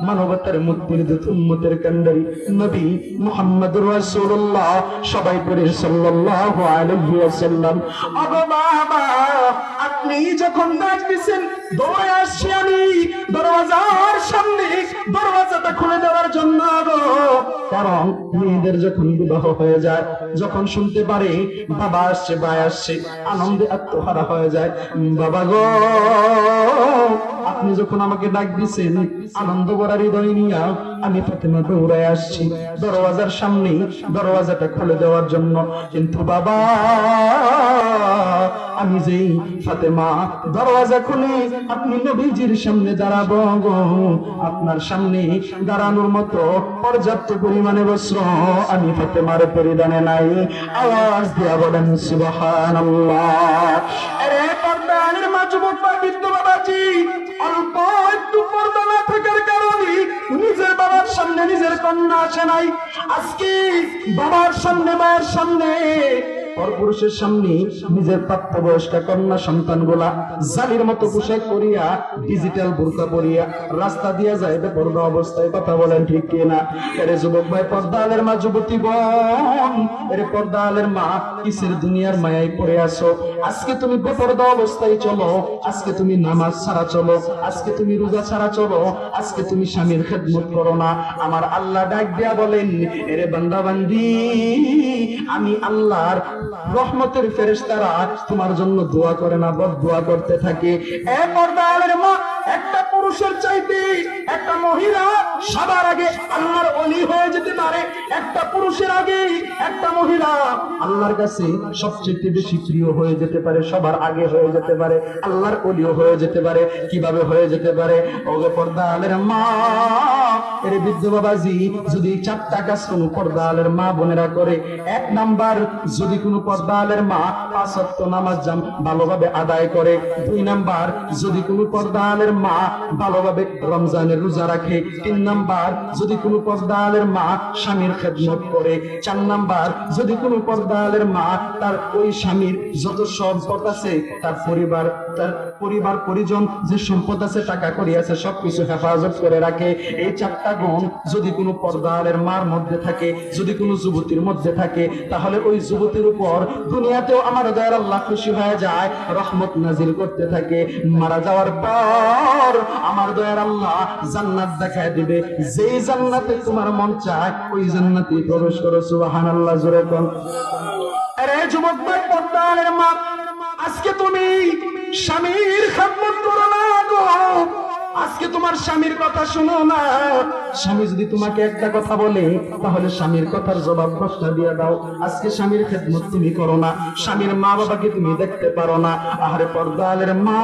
মানবতার মুক্তির দূত, উম্মতের কান্ডারি নবী মুহাম্মদুর রাসূলুল্লাহ। সবাই পড়ে সাল্লাল্লাহু আলাইহি ওয়াসাল্লাম। ওগো বাবা, আপনি যখন ডাক দিবেন দৌড়ে আসছি আমি দরওয়াজার সামনে, দরওয়াজাটা খুলে দেওয়ার জন্য। কারণ মেয়েদের যখন বিবাহ হয়ে যায়, যখন শুনতে পারে বাবা আসছে, ভাই আসছে, আনন্দে আত্মহারা হয়ে যায়। বাবা গো, আপনি যখন আমাকে ডাক দিছেন, আনন্দ ভরা হৃদয় নিয়া আমি ফাতেমা দৌড়ায় আসছি দরওয়াজার সামনে, দরওয়াজাটা খুলে দেওয়ার জন্য। কিন্তু বাবা, আমি যেই ফাতেমা দরওয়াজা খুলে আপনি নবীজির সামনে দাঁড়াবো গো, আপনার সামনে দাঁড়ানোর মতো পর্যাপ্ত পরিমাণে বস্ত্র আমি ফাতেমার পরিধানে নাই। আওয়াজ দিয়া বলেন সুবহানাল্লাহ। আরে পর্দার মা, যুবক বা বৃদ্ধ বাবাজি, অল্প একটু পর্দা না থাকার কারণে নিজের বাবার সামনে নিজের কন্যা আসে নাই। আজকে বাবার সামনে, মায়ের সামনে, পরপুরুষের সামনে নিজের প্রাপ্তবয়স্কা কন্যা সন্তান গুলা জালির মতো পোশাক পরিয়া, ডিজিটাল বোরকা পরিয়া রাস্তা দিয়া যায় বেপরদা অবস্থায়। কথা বলেন ঠিক কিনা? এরে যুবক ভাই, পর্দা আলের মা, যুবতী বোন, এরে পর্দা আলের মা, কিসের দুনিয়ার মায়ায় পড়ে আসো? আজকে তুমি বেপরদা অবস্থায় চলো, আজকে তুমি নামাজ ছাড়া চলো, আজকে তুমি রোজা ছাড়া চলো, আজকে তুমি স্বামীর খেদমত করো না। আমার আল্লাহ ডাক দিয়া বলেন, এরে বান্দা বান্দি, আমি আল্লাহর রহমতের ফেরেশতারা তোমার জন্য দোয়া করে না, বদদোয়া করতে থাকে। এ পর্দা আলের মা, একটা পুরুষের চাইতে একটা মহিলা সবার আগে আল্লাহর ওলি হয়ে যেতে পারে। একটা পুরুষের আগে একটা মহিলা আল্লাহর কাছে সবচেয়ে বেশি প্রিয় হয়ে যেতে পারে, সবার আগে হয়ে যেতে পারে, আল্লাহর ওলিও হয়ে যেতে পারে। কিভাবে হয়ে যেতে পারে? ওগো পর্দা আলের মা, এর বৃদ্ধ বাবাজি, যদি 4টা কাজ কোনো পর্দা আলের মা বোনেরা করে, 1 নাম্বার, যদি কোনো পর্দা আলের মা 5 ওয়াক্ত নামাজ ভালোভাবে আদায় করে। 2 নাম্বার, যদি কোনো পর্দা আলের মা ভালোভাবে রমজানের রোজা রাখে। 3 নাম্বার, যদি কোনো পর্দা আলের মা স্বামীর খেদমত করে। 4 নাম্বার, যদি কোনো পর্দা আলের মা তার ওই স্বামীর যত সম্পদ আছে, তার পরিবার পরিজন যে সম্পদ আছে, টাকা করি আছে, সবকিছু হেফাজত করে রাখে। এই 4টা গুণ যদি কোনো পর্দা আলের মার মধ্যে থাকে, যদি কোনো যুবতীর মধ্যে থাকে, তাহলে ওই যুবতীর উপর দুনিয়াতেও আমার দয়ার আল্লাহ খুশি হয়ে যায়, রহমত নাজিল করতে থাকে। মারা যাওয়ার পর আমার দয়ার আল্লাহ জান্নাত দেখায় দিবে। যেই জান্নাতে তোমার মন চায়, ওই জান্নাতে প্রবেশ করো। সুবহানাল্লাহ, জোরে কোন। আরে যুবক ভাই, পর্দা আলের মা, আজকে তুমি স্বামীর খেদমত করো না গো, আজকে তোমার স্বামীর কথা শুনো না। স্বামী যদি তোমাকে একটা কথা বলে, তাহলে স্বামীর কথার জবাব প্রশ্ন দিয়ে দাও। আজকে স্বামীর খেদমত তুমি করো না, স্বামীর মা বাবাকে তুমি দেখতে পারো না। আহারে পর্দা আলের মা,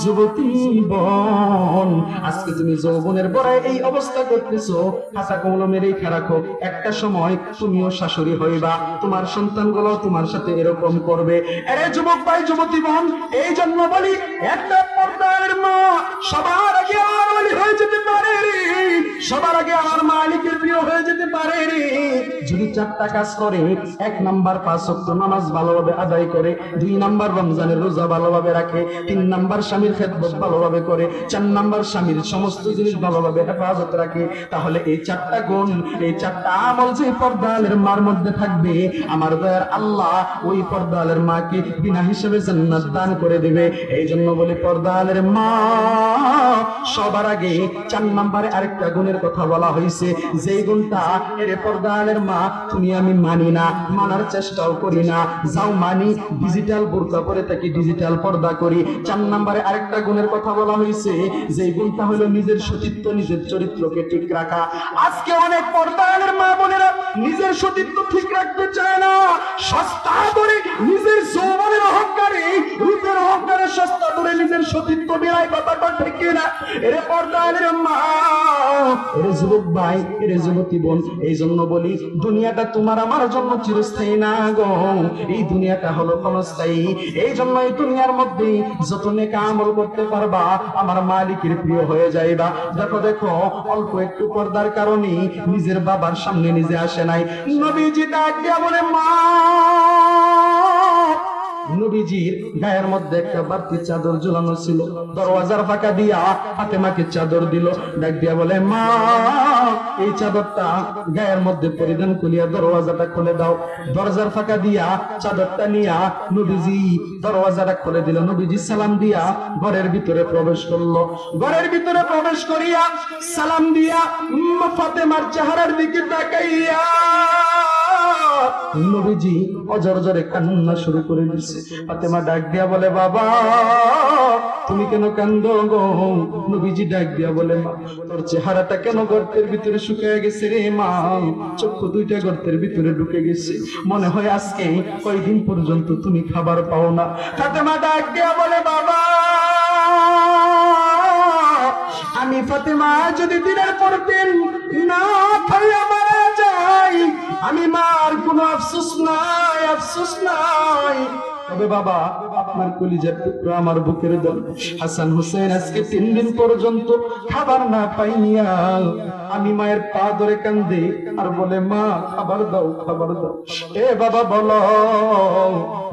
যুবতী বোন, আজকে তুমি যৌবনের বড়ায় এই অবস্থা করতেছো, খাতা কলমে রেখে রাখো, একটা সময় তুমিও শাশুড়ি হইবা, তোমার সন্তানগুলো তোমার সাথে এরকম করবে। আরে যুবক ভাই, যুবতী বোন, এই জন্য বলি, একটা পর্দা আলের মা সবার আগে আমার ওলি হয়ে যেতে পারে রে, সবার আগে আমার মালিকের প্রিয় হয়ে যেতে পারে রে। যদি চারটা কাজ করে। 1 নাম্বার 5 ওয়াক্ত নামাজ ভালোভাবে আদায় করে, 2 নাম্বার রমজানের রোজা ভালোভাবে রাখে, 3 নাম্বার স্বামীর খেদমত ভালোভাবে করে, 4 নাম্বার স্বামীর সমস্ত জিনিস ভালোভাবে হেফাজত রাখে। তাহলে এই 4টা গুণ, এই 4টা আমল যে পর্দালের মার মধ্যে থাকবে, আমার দয়ার আল্লাহ ওই পর্দালের মাকে বিনা হিসেবে জান্নাত দান করে দেবে। এই জন্য বলি পর্দালের মা সবার আগে 4 নম্বরে আরেকটা গুণের কথা বলা হয়েছে, যে গুণটা এর পর্দালের মা তুমি আমি মানি না, মানার চেষ্টাও করি না, যাও মানি ডিজিটাল বোরকা পরে থাকি, ডিজিটাল পর্দা করি। 4 নম্বরে আরেকটা গুণের কথা বলা হয়েছে, যে গুণটা হলো নিজের সতীত্ব, নিজের চরিত্রকে ঠিক রাখা। আজকে অনেক পর্দালের মা বোনেরা নিজের সতীত্ব ঠিক রাখতে চায় না, সস্তা করে নিজের যৌবনের অহংকারে, রূপের অহংকারে সস্তা করে নিজের সতীত্ব বেড়ায়। কথাটা ঠিক না? এরে পর্দালের মা, এরে যুবক ভাই, এরে যুবতী বোন, এই জন্য বলি দুনিয়াটা তোমার আমার জন্য চিরস্থায়ী না গো, এই দুনিয়াটা হলো ক্ষণস্থায়ী। এই জন্য এই দুনিয়ার মধ্যে যত নেক আমল করতে পারবা আমার মালিকের প্রিয় হয়ে যাইবা। দেখো দেখো অল্প একটু পর্দার কারণে নিজের বাবার সামনে নিজে আসে নাই। নবীজি ডাক দিয়া বলে মা, নবীজির গায়ের মধ্যে একটা বাড়তি চাদর ঝুলানো ছিল, দরওয়াজার ফাঁকা দিয়া ফাতেমাকে চাদর দিল, ডাক দিয়া বলে মা এই চাদরটা গায়ের মধ্যে পরিধান করিয়া দরওয়াজাটা খুলে দাও। দরজার ফাঁকা দিয়া চাদরটা নিয়া নবীজি দরওয়াজাটা খুলে দিল। নবীজি সালাম দিয়া ঘরের ভিতরে প্রবেশ করলো। ঘরের ভিতরে প্রবেশ করিয়া সালাম দিয়া ফাতেমার চেহারার দিকে তাকাইয়া নবীজি অজরজরে কান্না শুরু করে দিচ্ছে। ফাতেমা ডাক দিয়া বলে বাবা তুমি কেন কান্দো গো? নবীজি ডাক দিয়া বলে মা তোর চেহারাটা কেন গর্তের ভিতরে শুকিয়ে গেছে রে মা, চক্ষু দুইটা গর্তের ভিতরে ঢুকে গেছে, মনে হয় আজকে কয়দিন পর্যন্ত তুমি খাবার পাও না। ফাতেমা ডাক দিয়া বলে বাবা আমি ফাতেমা যদি দিনের পর দিন না খাইয়া মারা যাই, আমি মার কোনো আফসোস নাই, আফসোস নাই। তবে বাবা আপনার কলিজার টুকরা আমার বুকের দল হাসান হুসেন আজকে 3 দিন পর্যন্ত খাবার না পাইয়া আমি মায়ের পা ধরে কান্দে আর বলে মা খাবার দাও, খাবার দাও। এ বাবা বলো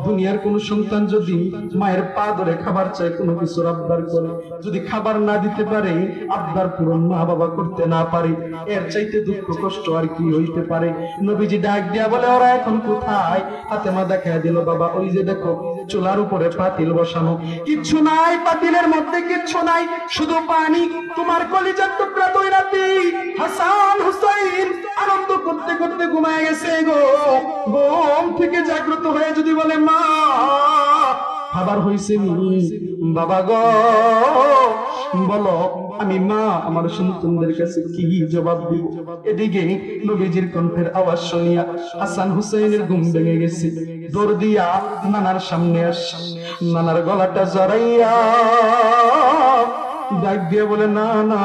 দুনিয়ার কোন সন্তান যদি মায়ের পা ধরে খাবার চায়, কোনো কিছু আবদার করে, যদি খাবার না দিতে পারে, আবদার পূরণ মা বাবা করতে না পারে, এর চাইতে দুঃখ কষ্ট আর কি হইতে পারে? নবীজি ডাক দিয়া বলে ওরা এখন কোথায়? ফাতেমা দেখায় দিল বাবা ওই যে দেখো চুলার উপরে পাতিল বসানো, কিচ্ছু নাই পাতিলের মধ্যে, কিচ্ছু নাই, শুধু পানি। তোমার কলিজার টুকরা দুই রাতি হাসান হুসাইন আনন্দ করতে করতে ঘুমায় গেছে গো। ঘুম থেকে জাগ্রত হয়ে যদি বলে মা খাবার হইছে নি? বাবা গো বলো আমি মা আমার সন্তানদের কাছে কি জবাব দিব? এদিকে নবীজির কণ্ঠের আওয়াজ শুনিয়া হাসান হুসাইনের ঘুম ভেঙে গেছে, দৌড় দিয়া নানার সামনে আসছে, নানার গলাটা জড়াইয়া ডাক দিয়ে বলে না না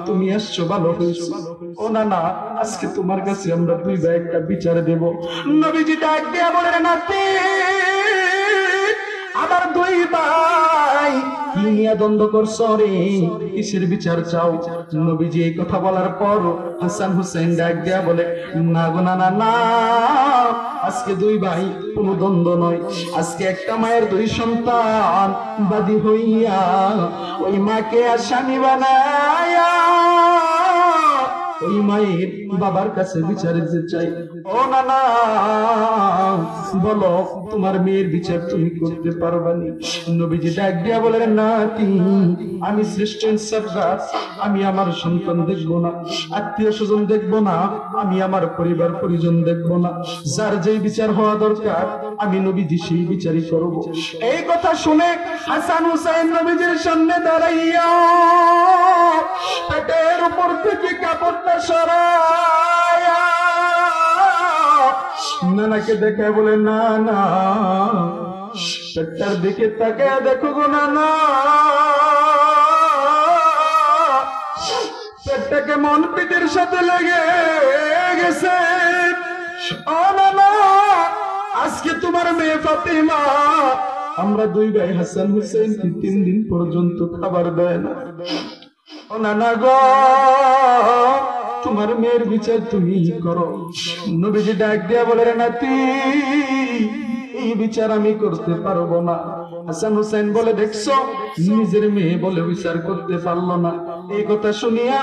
তুমি আসছো ভালো হয়েছে। ও না না আজকে তোমার কাছে আমরা 2 ভাই একটা বিচার দেব। নবীজি ডাক দিয়ে বলে নাতি আবার 2 ভাই কি নিয়ে দ্বন্দ্ব করছো রে, কিসের বিচার চাও? নবীজি এই কথা বলার পর হাসান হুসেন ডাক দিয়া বলে না গো না না, আজকে 2 ভাই কোনো দ্বন্দ্ব নয়, আজকে একটা মায়ের 2 সন্তান বাদী হইয়া ওই মাকে আসামি বানায়া ওই মায়ের বাবার কাছে বিচার দিতে চাই। ও না না বলো তোমার মেয়ের বিচার তুমি করতে পারবানি? নবীজি ডাক দিয়া বলেন নাতি আমি শ্রেষ্ঠ ইনসাফগার, আমি আমার সন্তান দেখবো না, আত্মীয় স্বজন দেখবো না, আমি আমার পরিবার পরিজন দেখবো না, যার যেই বিচার হওয়া দরকার আমি নবীজি সেই বিচারই করবো। এই কথা শুনে হাসান হুসাইন নবীজির সামনে দাঁড়াইয়া পেটের উপর থেকে কাপড়টা সরাইয়া নানাকে দেখে বলে না না পেটটার দিকে তাকায় দেখো গো না না, পেটটা কেমন পেটের সাথে লেগে গেছে। ও না না আজকে তোমার মেয়ে ফাতেমা আমরা 2 ভাই হাসান হুসেন 3 দিন পর্যন্ত খাবার দেয় না। ও নানা গো তোমার মেয়ের বিচার তুমি করো। নবীজি ডাক দিয়া বলে, রে নাতি, এই বিচার আমি করতে পারবো না। হাসান হুসাইন বলে, দেখছো নিজের মেয়ে বলে বিচার করতে পারলো না। এই কথা শুনিয়া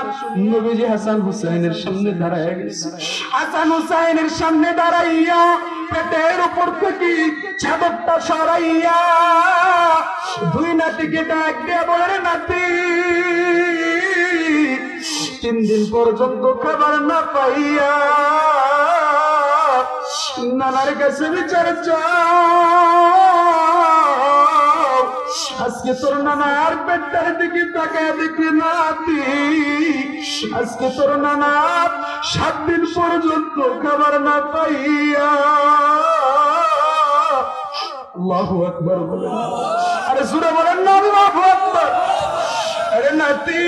নবীজি হাসান হুসাইনের সামনে দাঁড়ায় গেছে। হাসান হুসাইনের সামনে দাঁড়াইয়া পেটের উপর থেকে চাদরটা সরাইয়া দুই নাতিকে ডাক দিয়া বলে, রে নাতি, 3 দিন পর্যন্ত খাবার না পাইয়া নানার কাছে বিচার চাও। আজকে তোর নানার পেটটার দিকে তাকায় দেখি নাতি, আজকে তোর নানা 7 দিন পর্যন্ত খাবার না পাইয়া। আল্লাহু আকবার বলেন, আরে জোরে বলেন না আল্লাহু আকবার। আরে নাতি,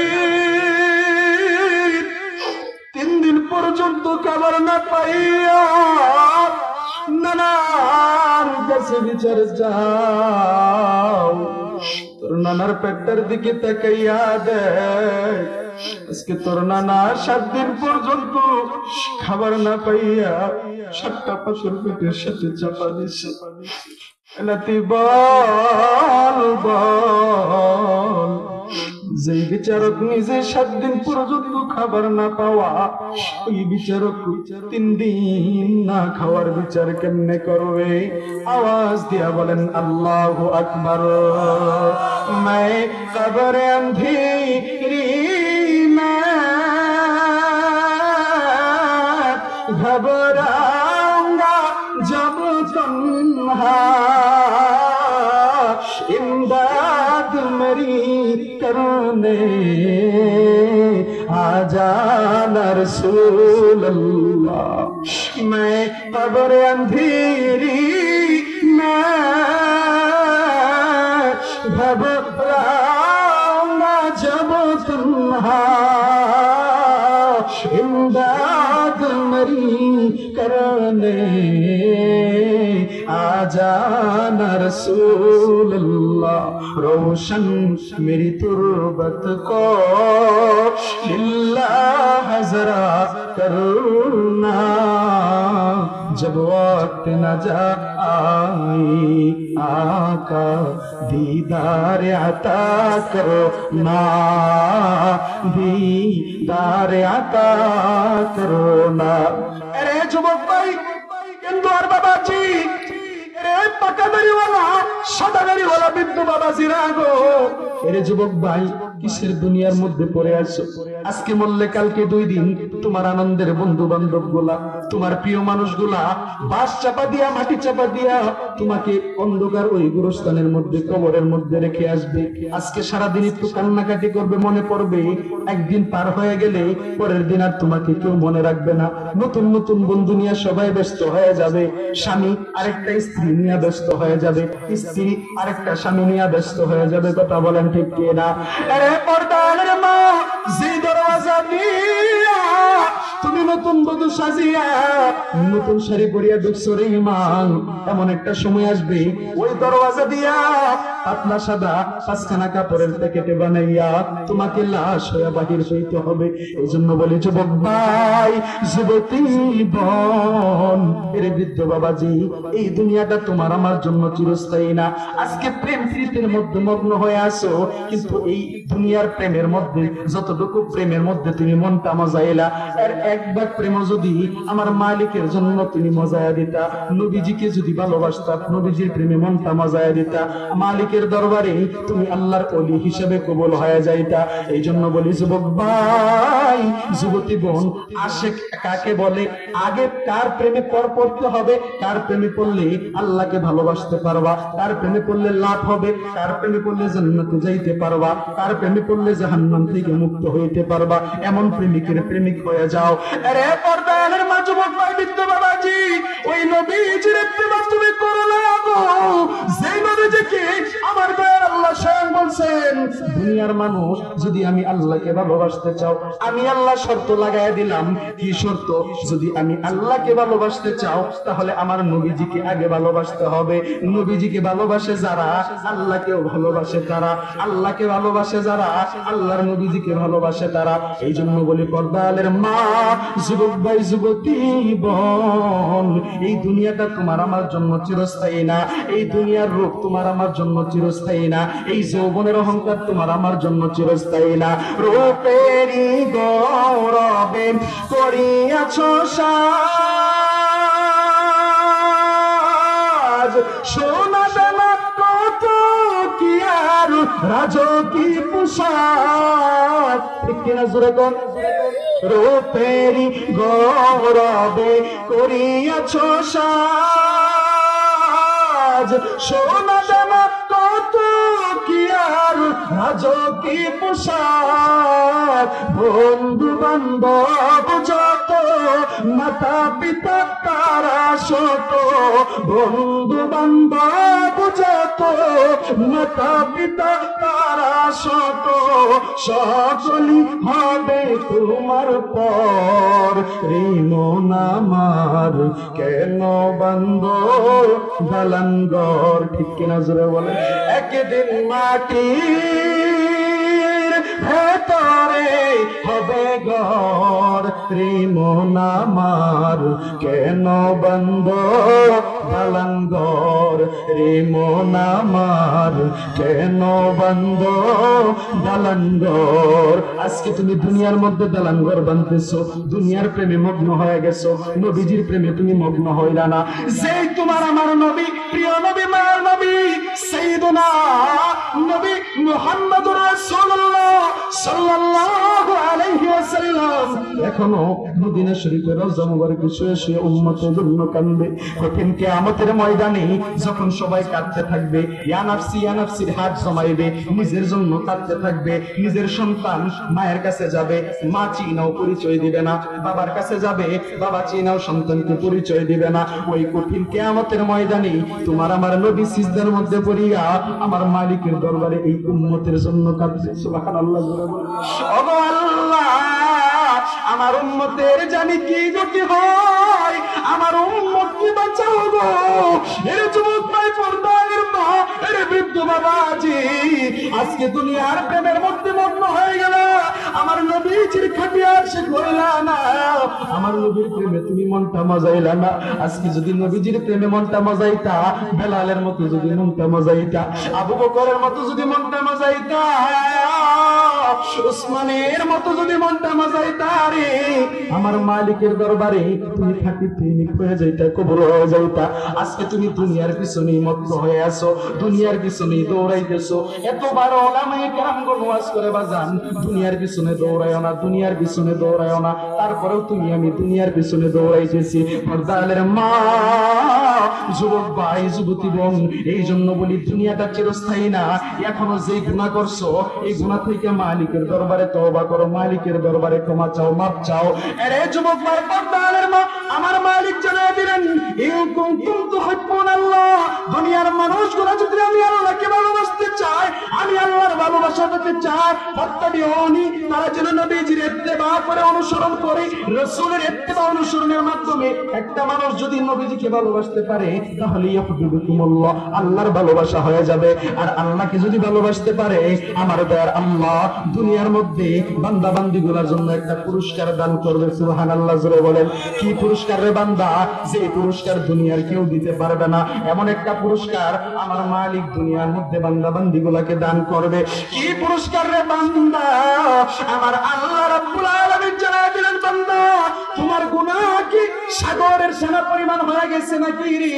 3 দিন পর্যন্ত খাবার না পাইয়া নানার কাছে বিচার যাও। তোর নানার পেটটার দিকে তাকাইয়া দেখ, আজকে তোর নানা 7 দিন পর্যন্ত খাবার না পাইয়া 7টা পাথর পেটের সাথে চাপা দিছে। নাতি বল বল, যে বিচারক নিজে 7 দিন পর্যন্ত খাবার না পাওয়া, ওই বিচারক 3 দিন না খাওয়ার বিচার কেমনে করবে? আওয়াজ দিয়া বলেন আল্লাহু আকবার। मैं कब्र अंधेरी में घबराऊंगा जब तन्हा, इमदाद मेरी करने आ जाना रसूल अल्लाह। मैं कब्र अंधेरी में घबराऊंगा जब तन्हा, इमदाद मेरी करने आ जाना रसूल अल्लाह। रोशन मेरी तुरबत को लिल्लाह जरा करना, जब वक्त न जाए आका दीदार अता करो ना, दीदार अता करो ना। अरे যুবক ভাই, কিন্তু আর বাবাজি, রে পাকা দাড়িওয়ালা সাদা দাড়িওয়ালা বৃদ্ধ বাবাজিরা গো, এরে যুবক ভাই, কিসের দুনিয়ার মধ্যে পড়ে আছো? আজকে মরলে কালকে 2 দিন তোমার আনন্দের বন্ধু বান্ধব গুলা, তোমার প্রিয় মানুষগুলা বাস চাপা দিয়া, মাটি চাপা দিয়া তোমাকে অন্ধকার ওই গোরস্থানের মধ্যে, কবরের মধ্যে রেখে আসবে। আজকে সারাদিন একটু কান্নাকাটি করবে, মনে পড়বে। একদিন পার হয়ে গেলে পরের দিন আর তোমাকে কেউ মনে রাখবে না। নতুন নতুন বন্ধু নিয়ে সবাই ব্যস্ত হয়ে যাবে। স্বামী আরেকটা স্ত্রী নিয়ে ব্যস্ত হয়ে যাবে, স্ত্রী আরেকটা স্বামী নিয়ে ব্যস্ত হয়ে যাবে। কথা বলেন ঠিক কি না? আরে পর্দার মা, যে দরওয়াজা দিয়া তুমি নতুন বধূ সাজিয়া নতুন শাড়ি পরিয়া ঢুকছো রে ইমান, এমন একটা সময় আসবে ওই দরওয়াজা দিয়া পাতলা সাদা 5খানা কাপড়ের প্যাকেটে বানাইয়া তোমাকে লাশ হয়ে বাহির হইতে হবে। এই জন্য বলি যুবক ভাই, যুবতী বোন, এর বৃদ্ধ বাবাজি, এই দুনিয়াটা তোমার আমার জন্য চিরস্থায়ী না। আজকে প্রেম প্রীতির মধ্যে মগ্ন হয়ে আসো, কিন্তু এই দুনিয়ার প্রেমের মধ্যে যতটুকু প্রেমের মধ্যে তুমি মনটা মজাইলা, এর 1 ভাগ প্রেম যদি আমার মালিকের জন্য তুমি মজায়া দিতা, নবীজিকে যদি ভালোবাসতা, নবীজির প্রেমে মনটা মজায়া দিতা, মালিকের দরবারে তুমি আল্লাহর ওলি হিসেবে কবুল হয়ে যাইতা। এই জন্য বলি যুবক ভাই, যুবতী বোন, আশিক কাকে বলে? আগে কার প্রেমে পড়তে হবে, কার প্রেমে পড়লে আল্লাহকে ভালোবাসতে পারবা, কার প্রেমে পড়লে লাভ হবে, কার প্রেমে পড়লে জান্নাতে যাইতে পারবা, কার প্রেমে পড়লে জাহান্নাম থেকে মুক্ত হইতে পারবা, এমন প্রেমিকের প্রেমিক হয়ে যাও। আরে পর্দার মা, যুবক ভাই, বৃদ্ধ বাবাজি, ওই নবীজির প্রেম তুমি করো না গো, যে নবীজিকে আমার দয়ার আল্লাহ স্বয়ং বলছেন, দুনিয়ার মানুষ যদি আমি আল্লাহকে ভালোবাসতে চাও, আমি আল্লাহ শর্ত লাগাই দিলাম। কি শর্ত? যদি আমি আল্লাহকে ভালোবাসতে চাও তাহলে আমার নবীজিকে আগে ভালোবাসতে হবে। নবীজিকে ভালোবাসে যারা আল্লাহকেও ভালোবাসে তারা, আল্লাহকে ভালোবাসে যারা আল্লাহর নবীজিকে ভালোবাসে তারা। এই জন্য বলি পর্দালের মা, যুবক ভাই, যুবতী বোন, এই দুনিয়াটা তোমার আমার জন্য চিরস্থায়ী না। এই দুনিয়ার রূপ তোমার আমার জন্য চিরস্থায়ী না। এই যৌবনের অহংকার তোমার আমার জন্য চিরস্থায়ী না। রূপেরই গৌরবে করিয়াছ সাজ, সোনা দানা কত কি আর রাজকী পোশাক। ঠিক কিনা জোরে কোন? রূপেরই গৌরবে করিয়াছ সাজ, সোনা দানা কত কি আর রাজকী পোশাক। বন্ধু বান্ধব যত, মাতা পিতা তারা শত, বন্ধু বান্ধব যত, মাতা পিতা তারা শত, সকলই হবে তোমার পর। ঋণ আমার কেন বান্ধ দালানঘর। ঠিক কিনা জোরে বলে? একদিন মাটির ভেতরে হবে ঘর। ঋণ আমার কেন বান্ধ দালানঘর। ঋণ আমার কেন বান্ধ দালানঘর। আজকে তুমি দুনিয়ার মধ্যে দালানঘর বাঁধতেছো, দুনিয়ার প্রেমে মগ্ন হয়ে গেছো, নবীজির প্রেমে তুমি মগ্ন হইলা না। যেই তোমার আমার নবী, প্রিয় নবী, মায়ের নবী, সাইয়্যিদুনা নবী মুহাম্মদুর রাসূলুল্লাহ সাল্লাল্লাহু আলাইহি ওয়াসাল্লাম এখনো মদিনা শরীফের রওজা মুবারকে শুয়ে শুয়ে উম্মতের জন্য কাঁদবে। কঠিন কিয়ামতের ময়দানে যখন সবাই কাঁদতে থাকবে, ইয়া নাফসি ইয়া নাফসির হাত জমাইবে, নিজের জন্য কাঁদতে থাকবে। নিজের সন্তান মায়ের কাছে যাবে, মা চিনাও পরিচয় দিবে না। বাবার কাছে যাবে, বাবা চিনাও সন্তানকে পরিচয় দিবে না। ওই কঠিন কিয়ামতের ময়দানে তোমার আমার নবী সিজদার মধ্যে পড়িয়া আমার মালিকের দরবারে এই উম্মতের জন্য কাঁদছে। সুবহানাল্লাহ। ওগো আল্লাহ, আমার উম্মতের জানি কি গতি হয়, আমার উম্মত কি বাঁচাও গো। এর যুবক ভাই, পর্দার মা, এর বৃদ্ধ বাবাজি, আজকে দুনিয়ার প্রেমের মধ্যে মগ্ন হয়ে গেল। আমার নবীজির খাটিয়ার সে করলা না, আমার নবীর প্রেমে তুমি মনটা মজাইলা না। আজকে যদি নবীজির প্রেমে মনটা মজাইতা, বেলালের মতো যদি মনটা মজাইতা, আবু বকরের মতো যদি মনটা মজাইতা, উসমানের মতো যদি মনটা মজাইতা, রে আমার মালিকের দরবারে তুমি খাঁটি প্রেমিক হয়ে যাইতা, কবুল হয়ে যাইতা। আজকে তুমি দুনিয়ার পিছনেই মত্ত হয়ে আছো, দুনিয়ার পিছনেই দৌড়াইতেছো। এতবার ওলামায়ে কেরামগণ ওয়াজ করে বাজান, দুনিয়ার পিছনে দৌড়ায়ও না, দুনিয়ার পিছনে দৌড়ায়ও না। তারপরেও তুমি আমি দুনিয়ার পিছনে দৌড়াইতেছি। পর্দালের মা, যুবক ভাই, যুবতী বোন, এই জন্য বলি দুনিয়াটা চিরস্থায়ী না। এখনো যে গুনাহ করছো, এই গুনাহ থেকে মালিকের দরবারে তওবা করো, মালিকের দরবারে ক্ষমা চাও, মাপ চাও। আরে যুবক ভাই, পর্দালের মা, আমার মালিক জানায় দিলেন, ইন কুনতুম তুহিব্বুনাল্লাহ, দুনিয়ার মানুষগুলো যদি আমি আল্লাহকে ভালোবাসতে চাই, আমি আল্লাহর ভালোবাসা পেতে চাই, ফাত্তাবিউনি, তারা যেন নবীজির ইত্তেবা করে, অনুসরণ করে, রাসূলের ইত্তেবা অনুসরণের মাধ্যমে একটা মানুষ যদি নবীজিকে ভালোবাসতে পারে, তাহলে ইয়াহবিবুকুমুল্লাহ, আল্লাহর ভালোবাসা হয়ে যাবে। আর আল্লাহকে যদি ভালোবাসতে পারে, আমার দয়ার আল্লাহ দুনিয়ার মধ্যে বান্দা বান্দীগুলোর জন্য একটা পুরস্কার দান করবে। সুবহানাল্লাহ। জোরে বলেন, কি পুরস্কার রে বান্দা? যে পুরস্কার দুনিয়ার কেউ দিতে পারবে না, এমন একটা পুরস্কার আমার মালিক দুনিয়ার মধ্যে বান্দা বান্দীগুলোকে দান করবে। কি পুরস্কার রে বান্দা? আমার আল্লাহ রাব্বুল আলামিন জানায় দিলেন, বান্দা, তোমার গুনাহ কি সাগরের সেনা পরিমাণ হয়ে গেছে নাকি রে?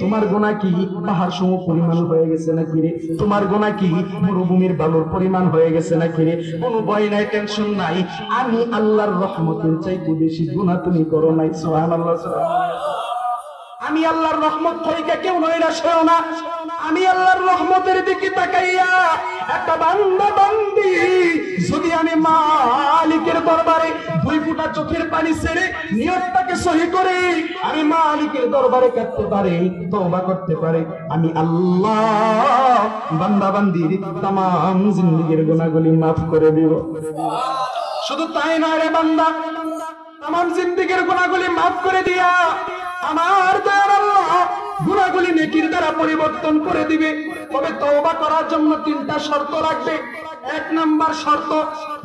তোমার গুনাহ কি পাহাড় সম পরিমাণ হয়ে গেছে নাকি রে? তোমার গুনাহ কি মরুভূমির বালুর পরিমাণ হয়ে গেছে নাকি রে? কোনো ভয় নাই, টেনশন নাই, আমি আল্লাহর রহমতের চাইতে বেশি গুনাহ তুমি করো নাই। সুবহানাল্লাহ। আমি আল্লাহর রহমত থেকে কেউ নৈরাশ হও না। আমি আল্লাহর রহমতের দিকে তাকাইয়া একটা বান্দা বান্দি যদি আমি মালিকের দরবারে 2 দুটা চোখের পানি ছেড়ে নিয়তটাকে সহি করে আমি মালিকের দরবারে কাঁদতে পারে, তওবা করতে পারে, আমি আল্লাহ বান্দা বান্দির তামাম জিন্দেগীর গুনাহগুলি মাফ করে দিব। শুধু তাই নয় রে বান্দা, তামাম জিন্দেগীর গুনাহগুলি মাফ করে দিয়া আমার দয়ার আল্লাহ গুনাহগুলি নেকির দ্বারা পরিবর্তন করে দিবে। তবে তওবা করার জন্য তিনটা শর্ত লাগবে। এক নাম্বার শর্ত,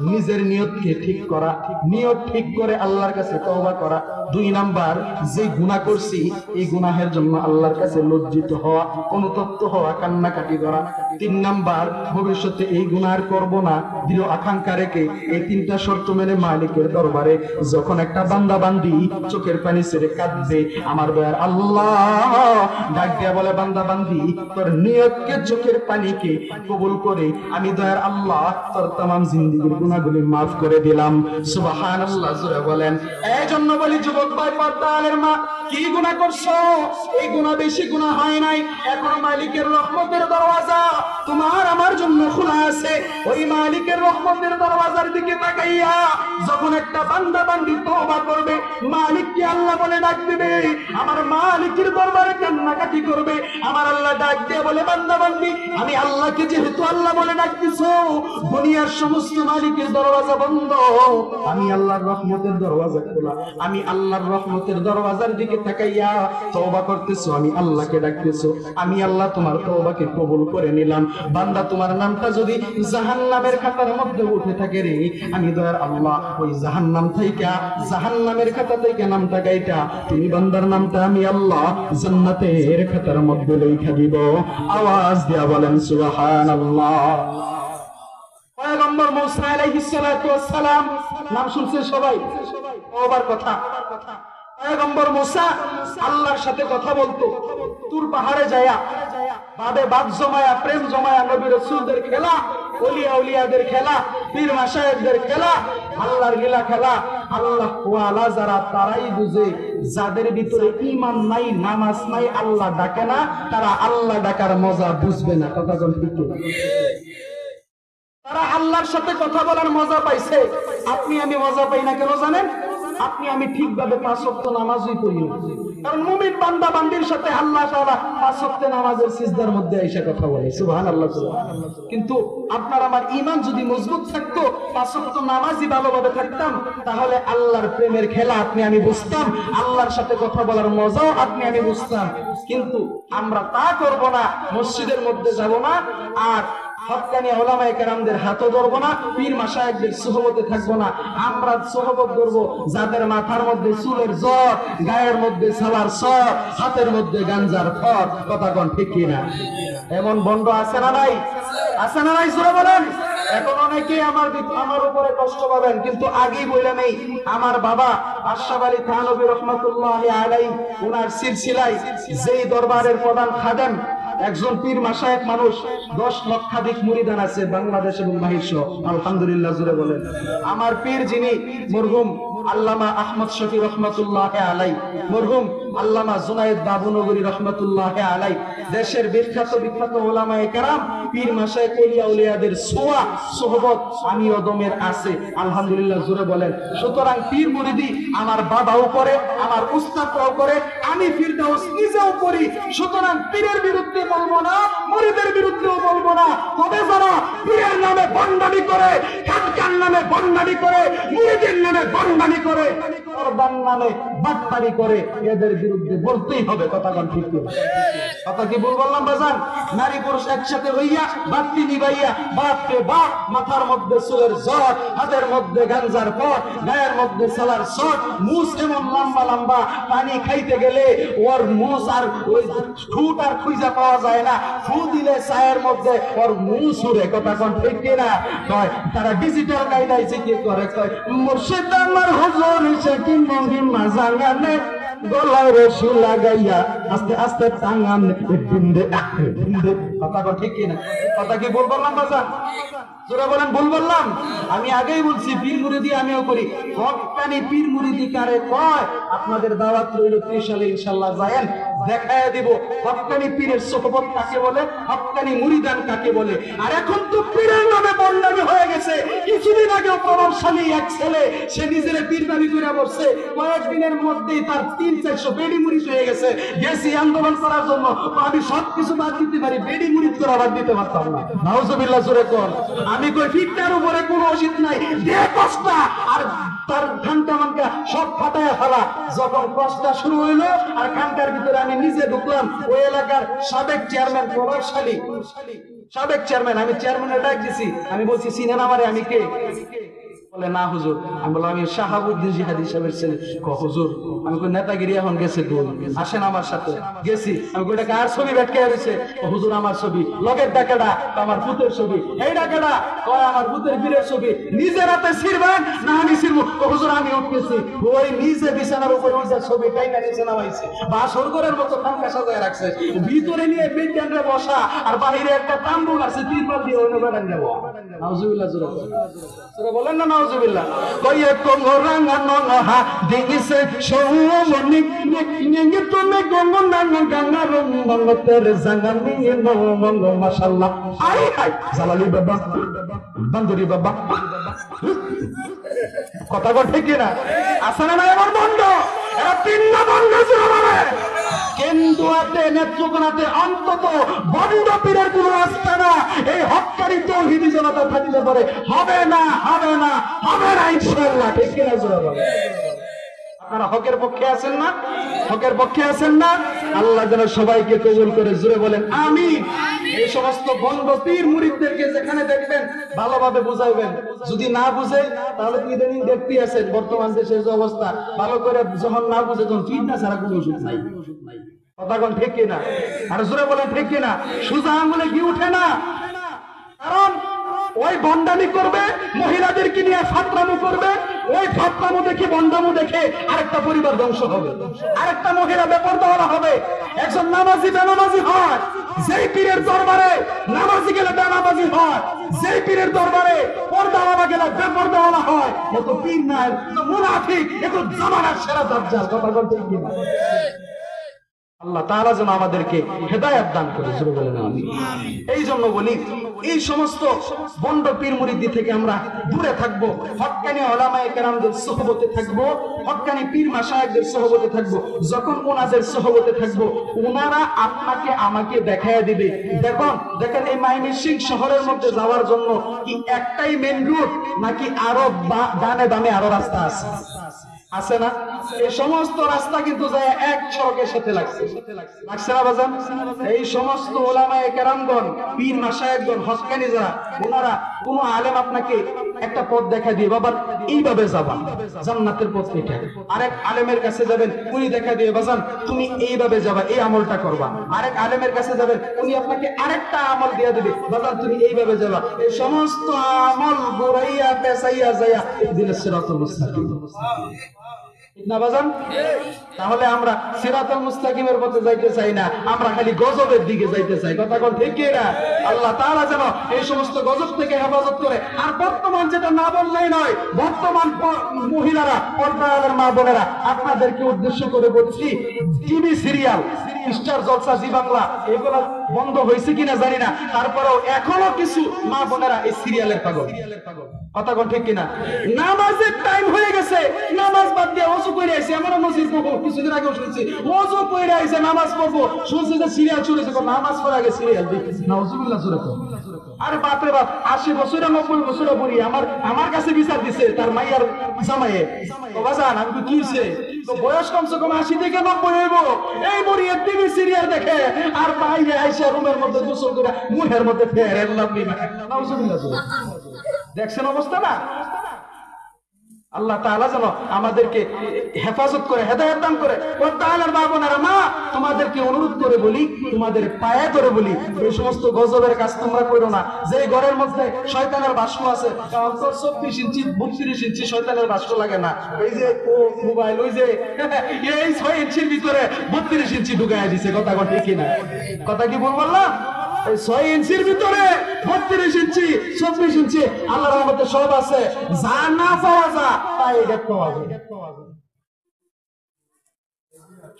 নিজের নিয়তকে ঠিক করা, নিয়ত ঠিক করে আল্লাহর কাছে তওবা করা। দুই নাম্বার, যে গুনাহ করছি এই গুনাহের জন্য আল্লাহর কাছে লজ্জিত হওয়া, অনুতপ্ত হওয়া, কান্নাকাটি করা। তিন নাম্বার, ভবিষ্যতে এই গুনাহ আর করব না, দৃঢ় আকাঙ্ক্ষা রেখে এই তিনটা শর্ত মেনে মালিকের দরবারে যখন একটা বান্দা বান্দি চোখের পানি ছেড়ে কাঁদবে, আমার দয়ার আল্লাহ ডাক দিয়া বলে, বান্দা বান্দি তোর নিয়তকে, চোখের পানিকে কবুল করে আমি দয়ার আল্লাহ তোর তামাম জিন্দেগীর গুনাহগুলি মাফ করে দিলাম। সুবহানাল্লাহ জোরে বলেন। এই জন্য বলি যুবক ভাই, পর্দার মা, কি গুনাহ করছো? এই গুনাহ বেশি গুনাহ হয় নাই, এখনো মালিকের রহমতের দরওয়াজা তোমার আমার জন্য খোলা আছে। ওই মালিকের রহমতের দরওয়াজার দিকে তাকাইয়া যখন একটা বান্দা বান্দি তওবা করবে, মালিককে আল্লাহ বলে ডাক দিবে, আমার মালিকের দরবারে কান্নাকাটি করবে, আমার আল্লাহ ডাক দিয়ে বলে, বান্দা বান্দি আমি আল্লাহকে যেহেতু আল্লাহ বলে ডাকতেছো, দুনিয়ার সমস্ত মালিকের দরওয়াজা বন্ধ, আমি আল্লাহর রহমতের দরওয়াজা খোলা। আমি আল্লাহর রহমতের দরওয়াজার দিকে তাকাইয়া তওবা করতেছো, আমি আল্লাহকে ডাকতেছো, আমি আল্লাহ তোমার তওবাকে কবুল করে নিলাম। বান্দা তোমার নামটা যদি জাহান্নামের খাতার মধ্যে উঠে থাকে রে, আমি দয়ার আল্লাহ ওই জাহান্নাম থেকে, জাহান্নামের খাতা থেকে নামটা গাইটা তুমি বান্দার নামটা আমি আল্লাহ জান্নাতের খাতার মধ্যে লেখা দিব। আওয়াজ দিয়া বলেন সুবহানাল্লাহ। পয়গম্বর মুসা আলাইহিস সালাতু ওয়াস সালাম, নাম শুনছেন সবাই? ওবার কথা। পয়গম্বর মুসা আল্লাহর সাথে কথা বলতো, তুর পাহাড়ে যায়া বাবে বাদ জমায়া, প্রেম জমায়া, নবী রাসূলদের খেলা, ওলিয়া উলিয়াদের খেলা, পীর মাশায়েখদের খেলা, আল্লাহর লীলা খেলা। আল্লাহ ওয়ালা যারা, তারাই বুঝে, যাদের ভিতরে ঈমান নাই, নামাজ নাই, আল্লাহ ডাকে না, তারা আল্লাহ ডাকার মজা বুঝবে না। কথা কোন ঠিক? তারা আল্লাহর সাথে কথা বলার মজা পাইছে, আপনি আমি মজা পাই না। কেন জানেন? আপনি আমি ঠিকভাবে 5 ওয়াক্ত নামাজই পড়ি না। কারণ মুমিন বান্দা বান্দির সাথে আল্লাহ তাআলা 5 ওয়াক্ত নামাজের সিজদার মধ্যে এসে কথা বলে, সুবহানাল্লাহ। কিন্তু আপনার আমার ঈমান যদি মজবুত থাকতো, 5 ওয়াক্ত নামাজই ভালোভাবে থাকতাম, তাহলে আল্লাহর প্রেমের খেলা আপনি আমি বুঝতাম, আল্লাহর সাথে কথা বলার মজাও আপনি আমি বুঝতাম। কিন্তু আমরা তা করব না, মসজিদের মধ্যে যাব না, আর হক্কানি উলামায়ে কেরামদের হাতও ধরবো না, পীর মাশায়েখদের সুহবতে থাকবো না। আমরা সুহবত করব যাদের মাথার মধ্যে চুলের জ্বর, গায়ের মধ্যে সালার সর, হাতের মধ্যে গাঞ্জার ফর। কথা কোন ঠিক কি না? এমন বন্ড আছে না নাই? আছে না নাই? জোরে বলেন। এখন অনেকে আমার উপরে কষ্ট পাবেন, কিন্তু আগেই বলে নেই, আমার বাবা আশরাফ আলী থানভী রাহমাতুল্লাহি আলাইহি, ওনার সিলসিলায় যেই দরবারের প্রধান খাদেম, একজন পীর মাশায়েখ মানুষ, 10 লক্ষাধিক মুরিদান আছে বাংলাদেশ এবং বাহির সহ। আলহামদুলিল্লাহ জোরে বলেন। আমার পীর যিনি মরহুম আল্লামা আহমদ শফি রহমাতুল্লাহি আলাইহি, মরহুম আল্লামা জুনায়েদ বাবুনগরী রহমাতুল্লাহি আলাইহি, দেশের বিখ্যাত বিখ্যাত উলামায়ে কেরাম, পীর মাশায়েখ ওলিয়া উলিয়াদের সোয়া সোহবত আমি ওদমের আছে। আলহামদুলিল্লাহ জোরে বলেন। সুতরাং পীর মুরিদি আমার বাবাও করে, আমার উস্তাদরাও করে, আমি ফিরদাউস নিজেও করি। সুতরাং পীরের বিরুদ্ধে বলবো না, মুরিদের বিরুদ্ধেও বলবো না। তবে যারা পীরের নামে বন্ডামি করে, খানকার নামে বন্ডামি করে, মুরিদের নামে বন্ডামি করে, পর্দার নামে বাটপারি করে, এদের বিরুদ্ধে বলতেই হবে। কথা কোন ঠিক কি? কথা কি ভুল বললাম বাজান? নারী পুরুষ একসাথে হইয়া বাতি নিবাইয়া, বাপ রে বাপ, মাথার মধ্যে চুলের জ্বর, হাতের মধ্যে গাঞ্জার পট, গায়ের মধ্যে সালার শট, মুছ এমন লম্বা লম্বা, পানি খাইতে গেলে ওর মুছ আর ওই ঠুট আর খুঁজা পাওয়া যায় না, ফু দিলে চায়ের মধ্যে ওর মুছ উড়ে। কথা কোন ঠিক কিনা? কয় তারা ডিজিটাল কায়দায় জিকির করে, কয় মুর্শিদ আমার হুজুর সে কি মহিমা জানানে, গলায় রশি লাগাইয়া আস্তে আস্তে টাঙান বিন্দে বিন্দে। কথা কোন ঠিক কিনা? কথা কি ভুল বললাম বাজান? জোরে বলেন ভুল বললাম? আমি আগেই বলছি, পীর মুরিদি আমিও করি। হক্কানি পীর মুরিদি কারে কয়? আপনাদের দাওয়াত রইল 30 সালে ইনশাআল্লাহ, যায়েন, দেখায় দিব হক্কানি পীরের সোহবত কাকে বলে, হক্কানি মুরিদান কাকে বলে। আর এখন তো পীরের নামে বন্ডামি হয়ে গেছে। কিছুদিন আগেও প্রমাণ প্রভাবশালী এক ছেলে, সে নিজের পীর দাবি করে বসছে, কয়েকদিনের মধ্যেই তার 300-400 বেডি মুরিদ হয়ে গেছে। গেছি আন্দোলন করার জন্য, আমি সবকিছু বাদ দিতে পারি, বেডি মুরিদ করা বাদ দিতে পারতাম না। নাউজুবিল্লাহ জোরে কোন। আমি কই ফিটনার উপরে কোনো অসিত নাই, দে কষ্টা আর তার ঘন্টা মানকা সব ফাটায় ফেলা। যখন কষ্টা শুরু হইলো আর ঘন্টার ভিতরে আমি নিজে ঢুকলাম, ওই এলাকার সাবেক চেয়ারম্যান প্রভাবশালী সাবেক চেয়ারম্যান, আমি চেয়ারম্যানের ডাক দিছি, আমি বলছি চিনেন আমারে, আমি কে? বলে না হুজুর। আমি বললাম আমি শাহাবুদ্দিন জিহাদি সাহেবের ছেলে। হুজুর, আমি কই নেতাগিরি এখন গেছে, আসেন আমার সাথে। গেছি, আমি কই কার ছবি বেটকে আসছে? হুজুর আমার ছবি। লগের ডাকেডা? আমার ভূতের ছবি। এই ডাকেডা? কয় আমার ভূতের বীরের ছবি। নিজের হাতে ছিড়বেন না আমি ছিড়বো? হুজুর আমি উঠতেছি। ওই নিজে বিছানার উপরে উঠে ছবি টাইনা নিচে নামাইছে, বা সরগরের মতো খানকা সাজায় রাখছে, ভিতরে নিয়ে বিজ্ঞানরে বসা আর বাহিরে একটা তাম্বু আছে, 3 বাল দিয়ে অন্য বেড়ান নেব। নাউজুবিল্লাহ জোরে বলেন না নাউজুবিল্লাহ। কয়ে কোঙ্গরাঙ্গা ননহা দিগিছে সৌমনি নিঙ্গি তুমি গঙ্গনাঙ্গ গঙ্গা রঙ্গঙ্গ তেরে জাঙ্গানি নঙ্গঙ্গ মাশাআল্লাহ। আই হাই জালালি বাবা, বান্দরি বাবা, কথা কর ঠিক না? আসলে না এমন বন্ধ, এরা 3 না বন্ধ ছিল মানে কেন্দ্রতে নেত্রকোনাতে অন্তত বন্ধ পীরের কোন রাস্তা না। এই হক্কারি তৌহিদি জনতা থাকতে পারে, হবে না, হবে না, হবে না ইনশাআল্লাহ। ঠিক কিনা জোরে বলেন? আপনারা হকের পক্ষে আছেন না? হকের পক্ষে আছেন না? আল্লাহ যেন সবাইকে কবুল করে, জোরে বলেন আমিন। এই সমস্ত বন্ধ পীর মুরিদদেরকে যেখানে দেখবেন ভালোভাবে বুঝাইবেন, যদি না বুঝে তাহলে কি ইদানিং দেখতে আছেন বর্তমান দেশের যে অবস্থা, ভালো করে যখন না বুঝে তখন ফিটনা ছাড়া কোনো ওষুধ নাই। কথা কোন ঠিক কিনা? আর জোরে বলেন ঠিক কিনা? সুজা আঙ্গুলে কি উঠে না, কারণ ওই বন্ডামি করবে, মহিলাদেরকে নিয়ে ফাতরামো করবে, ওই ফাতরামো দেখে বন্ডামো দেখে আরেকটা পরিবার ধ্বংস হবে, আরেকটা মহিলা বেপরদা হবে। একজন নামাজি বেনামাজি হয়, যেই পীরের দরবারে নামাজি গেলে বেনামাজি হয়, যেই পীরের দরবারে পর্দাওয়ালা গেলে বেপরদাওয়ালা হয়। এত পীর নাই, মুনাফিক, এত জামানার সেরা দাজ্জাল। কথা বলতে কি না? আল্লাহ তাআলা যেন আমাদেরকে হেদায়েত দান করে, জোরে বলেন আমিন। এই জন্য বলি, এই সমস্ত বন্ড পীর মুরিদি থেকে আমরা দূরে থাকবো, হক্কানি উলামায়ে কেরামদের সোহবতে থাকবো, হক্কানি পীর মাশায়েখদের সোহবতে থাকবো। যখন ওনাদের সোহবতে থাকবো, ওনারা আপনাকে আমাকে দেখায়া দিবে, দেখেন এই ময়মনসিংহ শহরের মধ্যে যাওয়ার জন্য কি একটাই মেইন রুট, নাকি আরো ডানে বামে আরো রাস্তা আছে? আছে না? এই সমস্ত রাস্তা কিন্তু যায় এক সড়কের সাথে লাগছে না বাজান? এই সমস্ত উলামায়ে কেরামগণ, পীর মাশায়েখগণ, হক্কানি যারা, ওনারা কোন আলেম আপনাকে একটা পথ দেখা দিয়ে, বাবা এইভাবে যাবা, জান্নাতের পথ এটা। আরেক আলেমের কাছে যাবেন, উনি দেখা দিয়ে, বাজান তুমি এইভাবে যাবা, এই আমলটা করবা। আরেক আলেমের কাছে যাবেন, উনি আপনাকে আরেকটা আমল দিয়ে দেবে, বাজান তুমি এইভাবে যাবা। এই সমস্ত আমল ঘুরাইয়া পেছাইয়া যাইয়া দিনের সিরাতুল মুস্তাকিম না বাজান? তাহলে আমরা সিরাতুল মুস্তাকিমের পথে যাইতে চাই না, আমরা খালি গজবের দিকে যাইতে চাই। কথা কোন ঠিক কি না? আল্লাহ তাআলা যেন এই সমস্ত গজব থেকে হেফাজত করে। আর বর্তমান যেটা না বললেই নয়, বর্তমান মহিলারা, পর্দার মা বোনেরা, আপনাদেরকে উদ্দেশ্য করে বলছি, টিভি সিরিয়াল স্টার জলসা, জি বাংলা, এগুলো বন্ধ হয়েছে কিনা জানি না, তারপরেও এখনো কিছু মা বোনেরা এই সিরিয়ালের পাগল। কথা কোন ঠিক কিনা? নামাজের টাইম হয়ে গেছে, নামাজ বাদ দিয়ে ওযু করে আইছে। আমরা মসজিদ পড়বো, কিছুদিন আগেও শুনছি ওযু করে আইছে, নামাজ পড়বো, শুনছি যে সিরিয়াল শুরু হয়েছে, নামাজ পড়ার আগে সিরিয়াল দেখতেছি। নাউজুবিল্লাহ জোরে কর। আরে বাপ রে বাপ, 80 বছরে 90 বছরে বুড়ি আমার কাছে বিচার দিছে তার মাইয়ার জামাইয়ে। বাজান আমি তো কি হইছে, তো বয়স কমসে কম 80 থেকে 90 হইব। এই বুড়ি টিভি সিরিয়াল দেখে আর বাইরে আইসা রুমের মধ্যে গোসল করে মুখের মধ্যে ফের লাভলি মাখে। নাউজুবিল্লাহ জোরে। দেখছেন অবস্থা না? আল্লাহ তাআলা যেন আমাদেরকে হেফাজত করে, হেদায়েত দান করে। পর্দার মা বোনেরা, মা তোমাদেরকে অনুরোধ করে বলি, তোমাদের পায়ে ধরে বলি, এই সমস্ত গজবের কাজ তোমরা করো না। যে ঘরের মধ্যে শয়তানের বাষ্প আছে, অন্তর 24 ইঞ্চি 32 ইঞ্চি শয়তানের বাষ্প লাগে না। এই যে ও মোবাইল, ওই যে এই 6 ইঞ্চির ভিতরে 32 ইঞ্চি ঢুকায় দিছে। কথা কোন ঠিক না? কথা কি বলবো না? 6 ইঞ্চির ভিতরে 32 ইঞ্চি 24 ইঞ্চি আল্লাহর রহমতে সব আছে। যা না পাওয়া যায় তাই এটা পাওয়া যায়।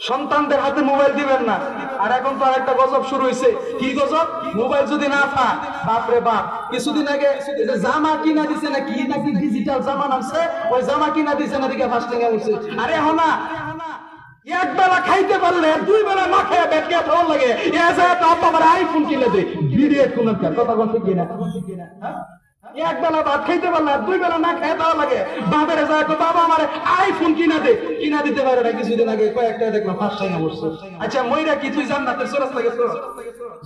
সন্তানদের হাতে মোবাইল দিবেন না। আর এখন তো আরেকটা গজব শুরু হয়েছে। কি গজব? মোবাইল যদি না থাক, বাপরে বাপ, কিছুদিন আগে জামা কিনা দিছে না কি নাকি ডিজিটাল জামা নামছে, ওই জামা কিনা দিছে না দিকে ফার্স্ট টাইম বলছে। আরে হনা এক বেলা খাইতে পারলে দুই বেলা না খেয়ে পেট কে ভালো লাগে। আমার আইফোন কিনে দে, ভিডিও কোন কথা বলতে কিনা, এক বেলা ভাত খাইতে পারলে দুই বেলা না খেয়ে দেওয়া লাগে। বাবার যায় বাবা আমার আইফোন কিনা দে, কিনা দিতে পারে না। কিছুদিন আগে কয়েকটা দেখলাম ফার্স্ট টাইম বলছে। আচ্ছা মইরা কি তুই জান্নাতের চোরাস্তা গেছো?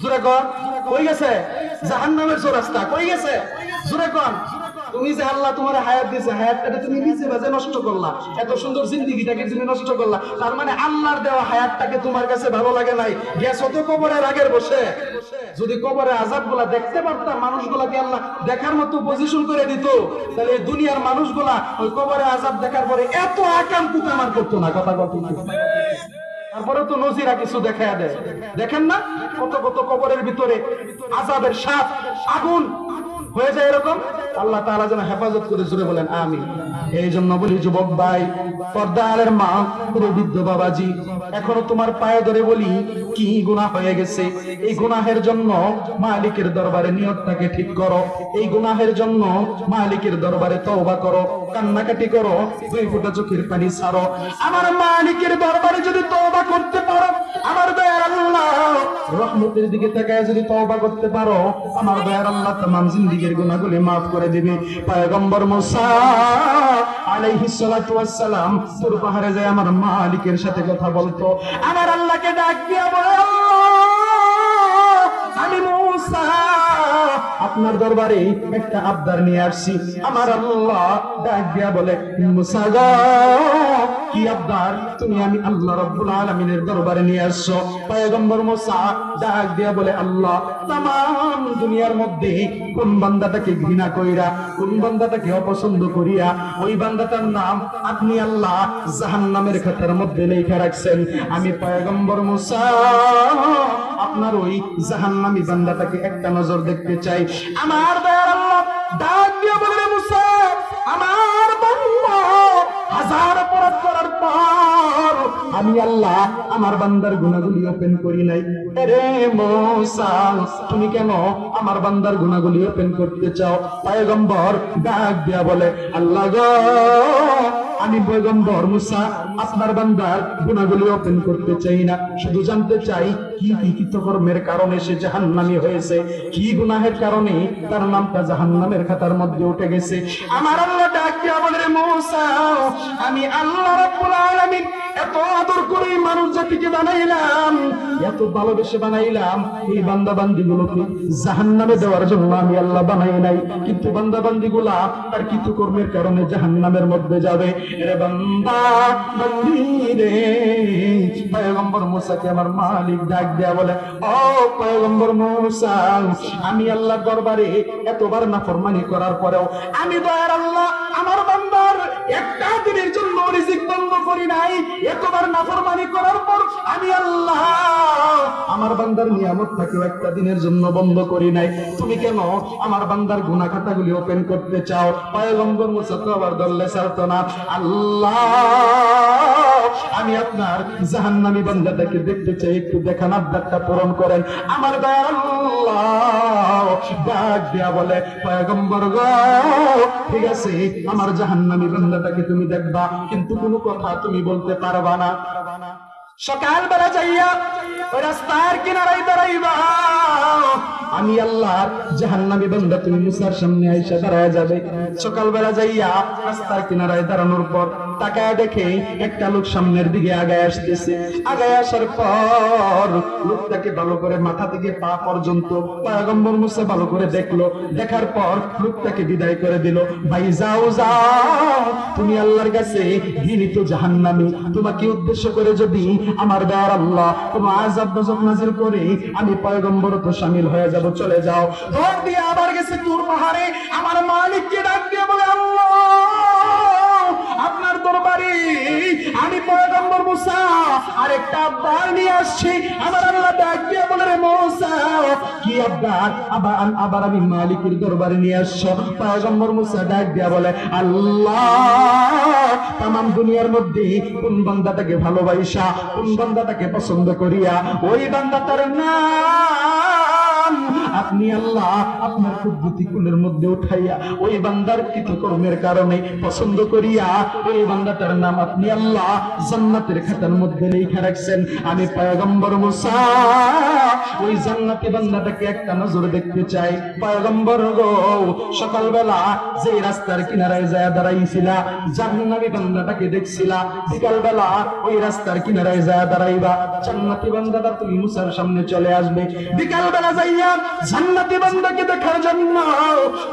জোরে কর কই গেছে? জাহান্নামের চোরাস্তা কই গেছে? জোরে কর। তুমি যে আল্লাহ তোমার হায়াত দিয়েছে, হায়াতটাকে তুমি নিজে বাজে নষ্ট করলা, এত সুন্দর জিন্দেগিটাকে তুমি নষ্ট করলা। তার মানে আল্লাহর দেওয়া হায়াতটাকে তোমার কাছে ভালো লাগে নাই। গ্যাস হতো কবরের আগের বসে, যদি কবরে আযাব গুলা দেখতে পারতাম, মানুষগুলাকে আল্লাহ দেখার মতো পজিশন করে দিত, তাহলে এই দুনিয়ার মানুষগুলা ওই কবরে আযাব দেখার পরে এত আকাঙ্ক্ষিত আমার করতো না। কথা বলতো না। তারপরে তো নজিরা কিছু দেখায় দেয়, দেখেন না কত কত কবরের ভিতরে আযাবের সাপ, আগুন হয়ে যায় এরকম। আল্লাহ তাআলা যেন হেফাজত করে, জোরে বলেন আমিন। এই জন্য বলি যুবক ভাই, পর্দার মা, বৃদ্ধ বাবাজি, এখনো তোমার পায়ে ধরে বলি, কি গুনাহ হয়ে গেছে? এই গুনাহের জন্য মালিকের দরবারে নিয়তটাকে ঠিক করো। এই গুনাহের জন্য মালিকের দরবারে তওবা করো, কান্নাকাটি করো, দুই ফোঁটা চোখের পানি ছাড়ো। আমার মালিকের দরবারে যদি তওবা করতে পারো, আমার দয়ার আল্লাহ রহমতের দিকে তাকায় যদি তওবা করতে পারো, আমার দয়ার আল্লাহ तमाम জিন্দেগীর গুনাহগুলি maaf করে দিবে। পয়গম্বর মুসা আলাইহিস সালাতু ওয়াস সালাম তুর পাহাড়ে যায় আমার মালিকের সাথে কথা বলতো। আমার আল্লাহকে ডাক দিয়া বলে, আমি মুসা আপনার দরবারে একটা আবদার নিয়ে আসছি। আমার আল্লাহ ডাক দিয়া বলে, মুসা গো, কি আবদার তুমি আমি আল্লাহ রাব্বুল আলামিনের দরবারে নিয়ে আসছো? পয়গম্বর মুসা ডাক দিয়া বলে, আল্লাহ तमाम দুনিয়ার মধ্যে কোন বান্দাটাকে ঘৃণা কইরা, কোন বান্দাটাকে অপছন্দ করিয়া ওই বান্দাটার নাম আপনি আল্লাহ জাহান্নামের খাতার মধ্যে লেখা রাখছেন। আমি পয়গম্বর মুসা আপনার ওই জাহান্নামী বান্দাটাকে একটা নজর দেখতে চাই। আমার দয়ার আল্লাহ ডাক দিয়া বলে, মুসা আমার বান্দা হাজার অপরাধ করার পর আমি আল্লাহ আমার বান্দার গুনাহগুলি ওপেন করি নাই। আরে মুসা তুমি কেন আমার বান্দার গুনাহগুলি ওপেন করতে চাও? পয়গম্বর ডাক দিয়া বলে, আল্লাহ গো, আমি পয়গম্বর মুসা আপনার বান্দার গুনাহগুলি ওপেন করতে চাই না, শুধু জানতে চাই কি কি কৃতকর্মের কারণে সে জাহান্নামী হয়েছে, কি গুনাহের কারণে তার নামটা জাহান্নামের খাতার মধ্যে উঠে গেছে। আমার আল্লাহ ডাক দিয়া বলে, মুসা আমি আল্লাহ রাব্বুল আলামিন এত আদর করে মানুষ জাতিকে বানাইলাম, এত ভালোবেসে বানাইলাম, এই বান্দা বান্দীগুলোকে জাহান্নামে দেওয়ার জন্য আমি আল্লাহ বানাই নাই, কিন্তু বান্দা বান্দীগুলা তার কৃতকর্মের কারণে জাহান্নামের মধ্যে যাবে। রে বান্দা বান্দী রে, পয়গম্বর মুসাকে আমার মালিক ডাক দেয়া বলে, ও পয়গম্বর মুসা, আমি আল্লাহর দরবারে এতবার নাফরমানি করার পরেও আমি দয়ার আল্লাহ আমার বান্দার একটা দিনের জন্য রিজিক বন্ধ করি নাই। এতবার নাফরমানি করার পর আমি আল্লাহ আমার বান্দার নিয়ামতটাকেও একটা দিনের জন্য বন্ধ করি নাই। তুমি কেন আমার বান্দার গুনাহ খাতাগুলি ওপেন করতে চাও? পয়গম্বর মুসা তো আবার দল্লে ছাড়তো না। আল্লাহ আমি আপনার জাহান্নামী বান্দাটাকে দেখতে চাই, একটু দেখান, আবদারটা পূরণ করেন। আমার দয়ার আল্লাহ ডাক দিয়া বলে, পয়গম্বর গো, ঠিক আছে আমার জাহান্নামী বান্দাটাকে তুমি দেখবা, কিন্তু কোনো কথা তুমি বলতে পারবা না। সকাল বেলা যাইয়া ওই রাস্তার কিনারায় দাঁড়াইবা, আমি আল্লাহ জাহান্নামী বান্দা তুমি মুসার সামনে আইসা দাঁড়ায় যাবে। সকালবেলা যাইয়া রাস্তার কিনারায় দাঁড়ানোর পর তাকায় দেখে একটা লোক সামনের দিকে আগায় আসতেছে। আগায় আসার পর লোকটাকে ভালো করে মাথা থেকে পা পর্যন্ত পয়গম্বর মুসা ভালো করে দেখলো। দেখার পর লোকটাকে বিদায় করে দিল। ভাই যাও যাও, তুমি আল্লাহর কাছে ঘৃণিত জাহান্নামী, তোমাকে উদ্দেশ্য করে যদি আমার দয়ার আল্লাহ কোন আযাব গজব নাযিল করে আমি পয়গম্বর তো শামিল হয়ে যাব, চলে যাও। দৌড় দিয়ে আবার গেছে তুর পাহাড়ে, আমার মালিককে ডাক দিয়ে বলে, আল্লাহ আপনার দরবারে আমি পয়গম্বর মুসা আরেকটা আবদার নিয়ে আসছি। আমার আল্লাহ ডাক দিয়ে বলে, রে মুসা কি আবার আমি মালিকের দরবারে নিয়ে আসছো। পয়গম্বর মুসা ডাক দিয়া বলে, আল্লাহ তামাম দুনিয়ার মধ্যে কোন বান্দাটাকে ভালোবাসা, কোন বান্দাটাকে পছন্দ করিয়া ওই বান্দাটার নাম আপনি আল্লাহ আপনার কুদরতি কুলের মধ্যে উঠাইয়া ওই বান্দার কৃতকর্মের কারণে পছন্দ করিয়া ওই বান্দাটার নাম আপনি আল্লাহ জান্নাতের খাতার মধ্যে লিখে রাখছেন। আমি পয়গম্বর মুসা ওই জান্নাতি বান্দাটাকে একটা নজর দেখতে চাই। পয়গম্বর গো, সকালবেলা যে রাস্তার কিনারায় যায় দাঁড়াইছিলা জান্নাতি বান্দাটাকে দেখছিলা, বিকালবেলা ওই রাস্তার কিনারায় যায় দাঁড়াইবা জান্নাতি বান্দাটা তুমি মুসার সামনে চলে আসবে। বিকালবেলা যাইয়া জান্নাতি বান্দাকে দেখার জন্য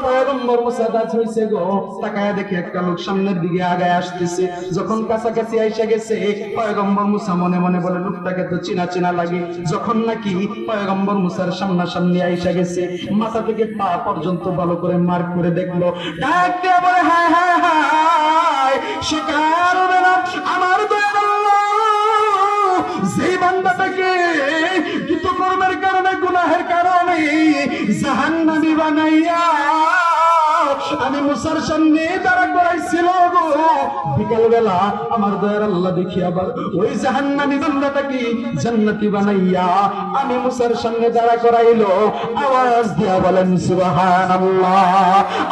পয়গম্বর মুসা দাঁত হইছে গো, তাকায়া দেখে একটা লোক সামনের দিকে আগায় আসতেছে। যখন কাছাকাছি আইসা গেছে পয়গম্বর মুসা মনে মনে বলে, লোকটাকে তো চিনা চিনা লাগে। যখন নাকি পয়গম্বর মুসার সামনাসামনি আইসা গেছে, মাথা থেকে পা পর্যন্ত ভালো করে মার্ক করে দেখলো, ডাক দিয়ে বলে, হায় হায় হায়, শিকার হবে না আমার দয়ার আল্লাহ, যে বান্দাটাকে কৃতকর্মের কারণে গুনাহের কারণে জাহান্নামী বানাইয়া আমি মুসার সামনে দাঁড়া করাইছিল গো, বিকাল বেলা আমার দয়ার আল্লাহ দেখি আবার ওই জাহান্নামী বান্দাটাকে জান্নাতি বানাইয়া আমি মুসার সামনে দাঁড়া করাইলো। আওয়াজ দিয়া বলেন সুবহানাল্লাহ।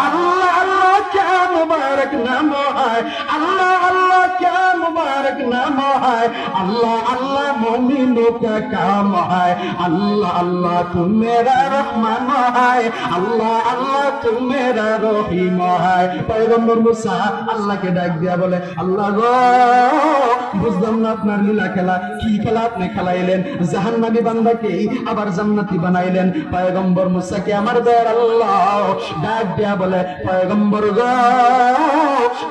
আল্লাহ আল্লাহ क्या मुबारक नाम है, अल्लाह अल्लाह क्या मुबारक नाम है, अल्लाह अल्लाह मोमिनों का काम है, अल्लाह अल्लाह तुम मेरा रहमान है, अल्लाह अल्लाह तुम मेरा रहीम है। पैगम्बर मूसा अल्लाह के डाक दिया बोले, अल्लाह गो বুঝলাম না আপনার লীলা খেলা, কি খেলা আপনি খেলাইলেন? জাহান্নামী বান্দাকে আবার জান্নাতি বানাইলেন। পয়গম্বর মুসাকে আমার দয়ার আল্লাহ ডাক দিয়া বলে, পয়গম্বর গো,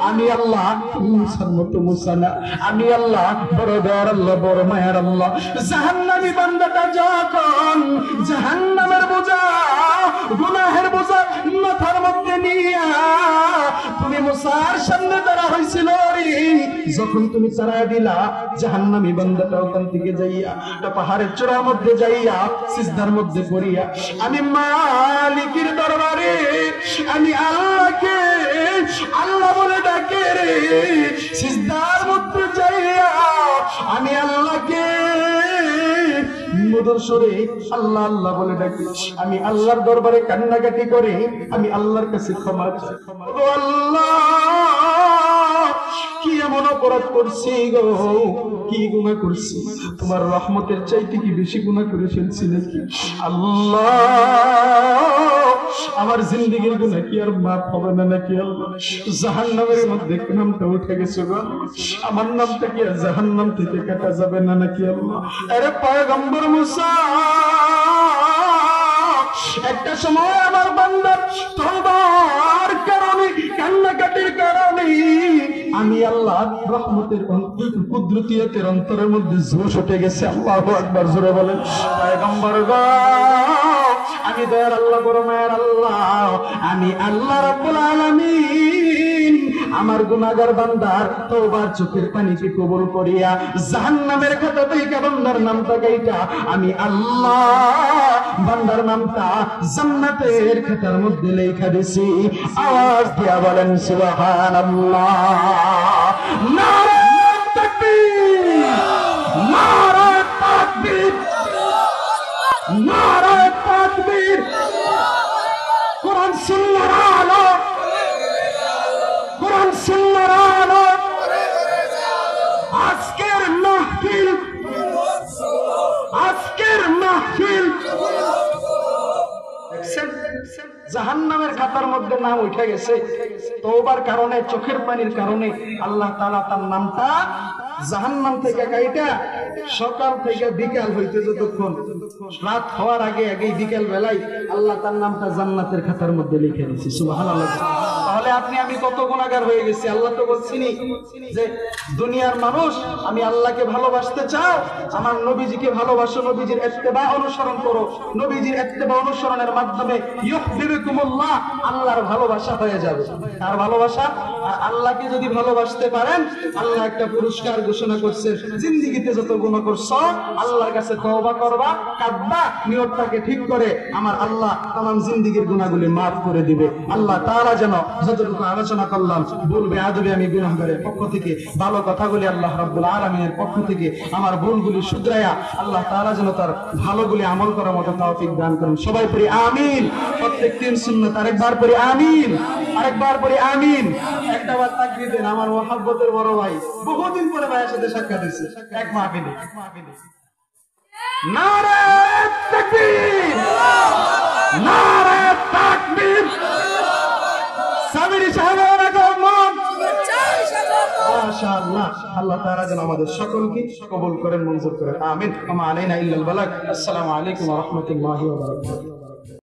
আমি আল্লাহ মুসার মতো মুসা না, আমি আল্লাহ বড় দয়ার আল্লাহ, বড় মায়ার আল্লাহ। জাহান্নামী বান্দাটা যখন জাহান্নামের বোঝা, গুনাহের বোঝা মাথার মধ্যে নিয়া তুমি মুসার সামনে দাঁড়া হয়েছিল রে, যখন তুমি চারা দিলা জাহান্নামী বান্দাটা ওখান থেকে যাইয়া পাহাড়ের চূড়ার মধ্যে যাইয়া সিজদার মধ্যে পড়িয়া আমি মালিকের দরবারে আমি আল্লাহকে আল্লাহ বলে ডাকে রে, সিজদার মধ্যে যাইয়া আমি আল্লাহকে মধুর সুরে আল্লাহ আল্লাহ বলে ডাকি, আমি আল্লাহর দরবারে কান্নাকাটি করে আমি আল্লাহর কাছে ক্ষমা চাই। আল্লাহ কি এমন অপরাধ করছি গো, কি গুনাহ করছি? তোমার রহমতের চাইতে কি বেশি গুনাহ করে ফেলছি নাকি? আল্লাহ আমার জিন্দেগির গুনাহ কি আর মাফ হবে না নাকি? আল্লাহ জাহান্নামের মধ্যে নামটা উঠে গেছে গো, আমার নামটা কি আর জাহান্নাম থেকে কাটা যাবে না নাকি? আল্লাহ আরে পয়গম্বর মুসা, একটা সময় আমার বান্দা তওবার কারণে কান্নাকাটির কারণে আমি আল্লাহ রহমতের কুদরতিয়াতের অন্তরের মধ্যে জোশ উঠে গেছে। আল্লাহু আকবার, জোরে বলেন। পয়গম্বর গো, আমি দয়ার আল্লাহ, বড় মায়ের আল্লাহ, আমি আল্লাহ রাব্বুল আলামিন আমার গুনাহগার বান্দার তওবার চোখের পানিকে কবুল করিয়া জাহান্নামের খাতা থেকে বান্দার নামটা গাইটা আমি আল্লাহ বান্দার নামটা জান্নাতের খাতার মধ্যে লেখা দিছি। আওয়াজ দিয়া বলেন সুবহানাল্লাহ। নারে তাকবীর, নারে তাকবীর, নারে তাকবীর। কোরআন সুন্নাহর আলো, কোরআন সুন্নাহর আলো। আজকের মাহফিল, আজকের মাহফিল জাহান্নামের খাতার মধ্যে নাম উঠে গেছে। তওবার কারণে, চোখের পানির কারণে আল্লাহ তাআলা তার নামটা জাহান্নাম থেকে কাইটা সকাল থেকে বিকাল হইতে যতক্ষণ রাত হওয়ার আগে আগেই বিকাল বেলায় আল্লাহ তার নামটা জান্নাতের খাতার মধ্যে লিখে দিয়েছে। সুবহানাল্লাহ। তাহলে আপনি আমি কত গুনাহগার হয়ে গেছি। আল্লাহ তো বলছিনি যে দুনিয়ার মানুষ আমি আল্লাহকে ভালোবাসতে চাও, আমার নবীজিকে ভালোবাসো, নবীজির ইত্তেবা অনুসরণ করো, নবীজির ইত্তেবা অনুসরণের মাধ্যমে ইউহিব্বুকুমুল্লাহ, আল্লাহর ভালোবাসা হয়ে যাবে। আর ভালোবাসা, আর আল্লাহকে যদি ভালোবাসতে পারেন, আল্লাহ একটা পুরস্কার ঘোষণা করছেন, জিন্দেগিতে যত গুনাহ করছো আল্লাহর কাছে তওবা করবা, কাঁদবা, নিয়তটাকে ঠিক করে, আমার আল্লাহ তামাম জিন্দেগির গুনাহগুলি মাফ করে দিবে। আল্লাহ তাআলা যেন যতটুকু আলোচনা করলাম ভুল বেয়াদবি আমি গুনাহগারের পক্ষ থেকে, ভালো কথাগুলি আল্লাহ রাব্বুল আলামিনের পক্ষ থেকে আমার ভুলগুলি শুধরায়া আল্লাহ তাআলা যেন তার ভালোগুলি আমল করার মতো তৌফিক দান করেন। সবাই পড়ি আমিন। প্রত্যেক দিন সুন্নাত আরেকবার পড়ি আমিন, আরেকবার পড়ি আমিন। একটাবার তাকবীর দেন। আমার মহব্বতের বড় ভাই বহুদিন পরে ভাইয়ের সাথে সাক্ষাৎ হয়েছে এক মাহফিলে। নারে তাকবীর, নারে তাকবীর। সাবিরি সাহেবের আগমন, মাশাআল্লাহ। আল্লাহ তাআলা যেন আমাদের সকলকে কবুল করেন, মঞ্জুর করেন। আমিন। ওয়া মা আলাইনা ইল্লাল বালাগ। আসসালামু আলাইকুম ওয়া রাহমাতুল্লাহি ওয়া বারাকাতুহু।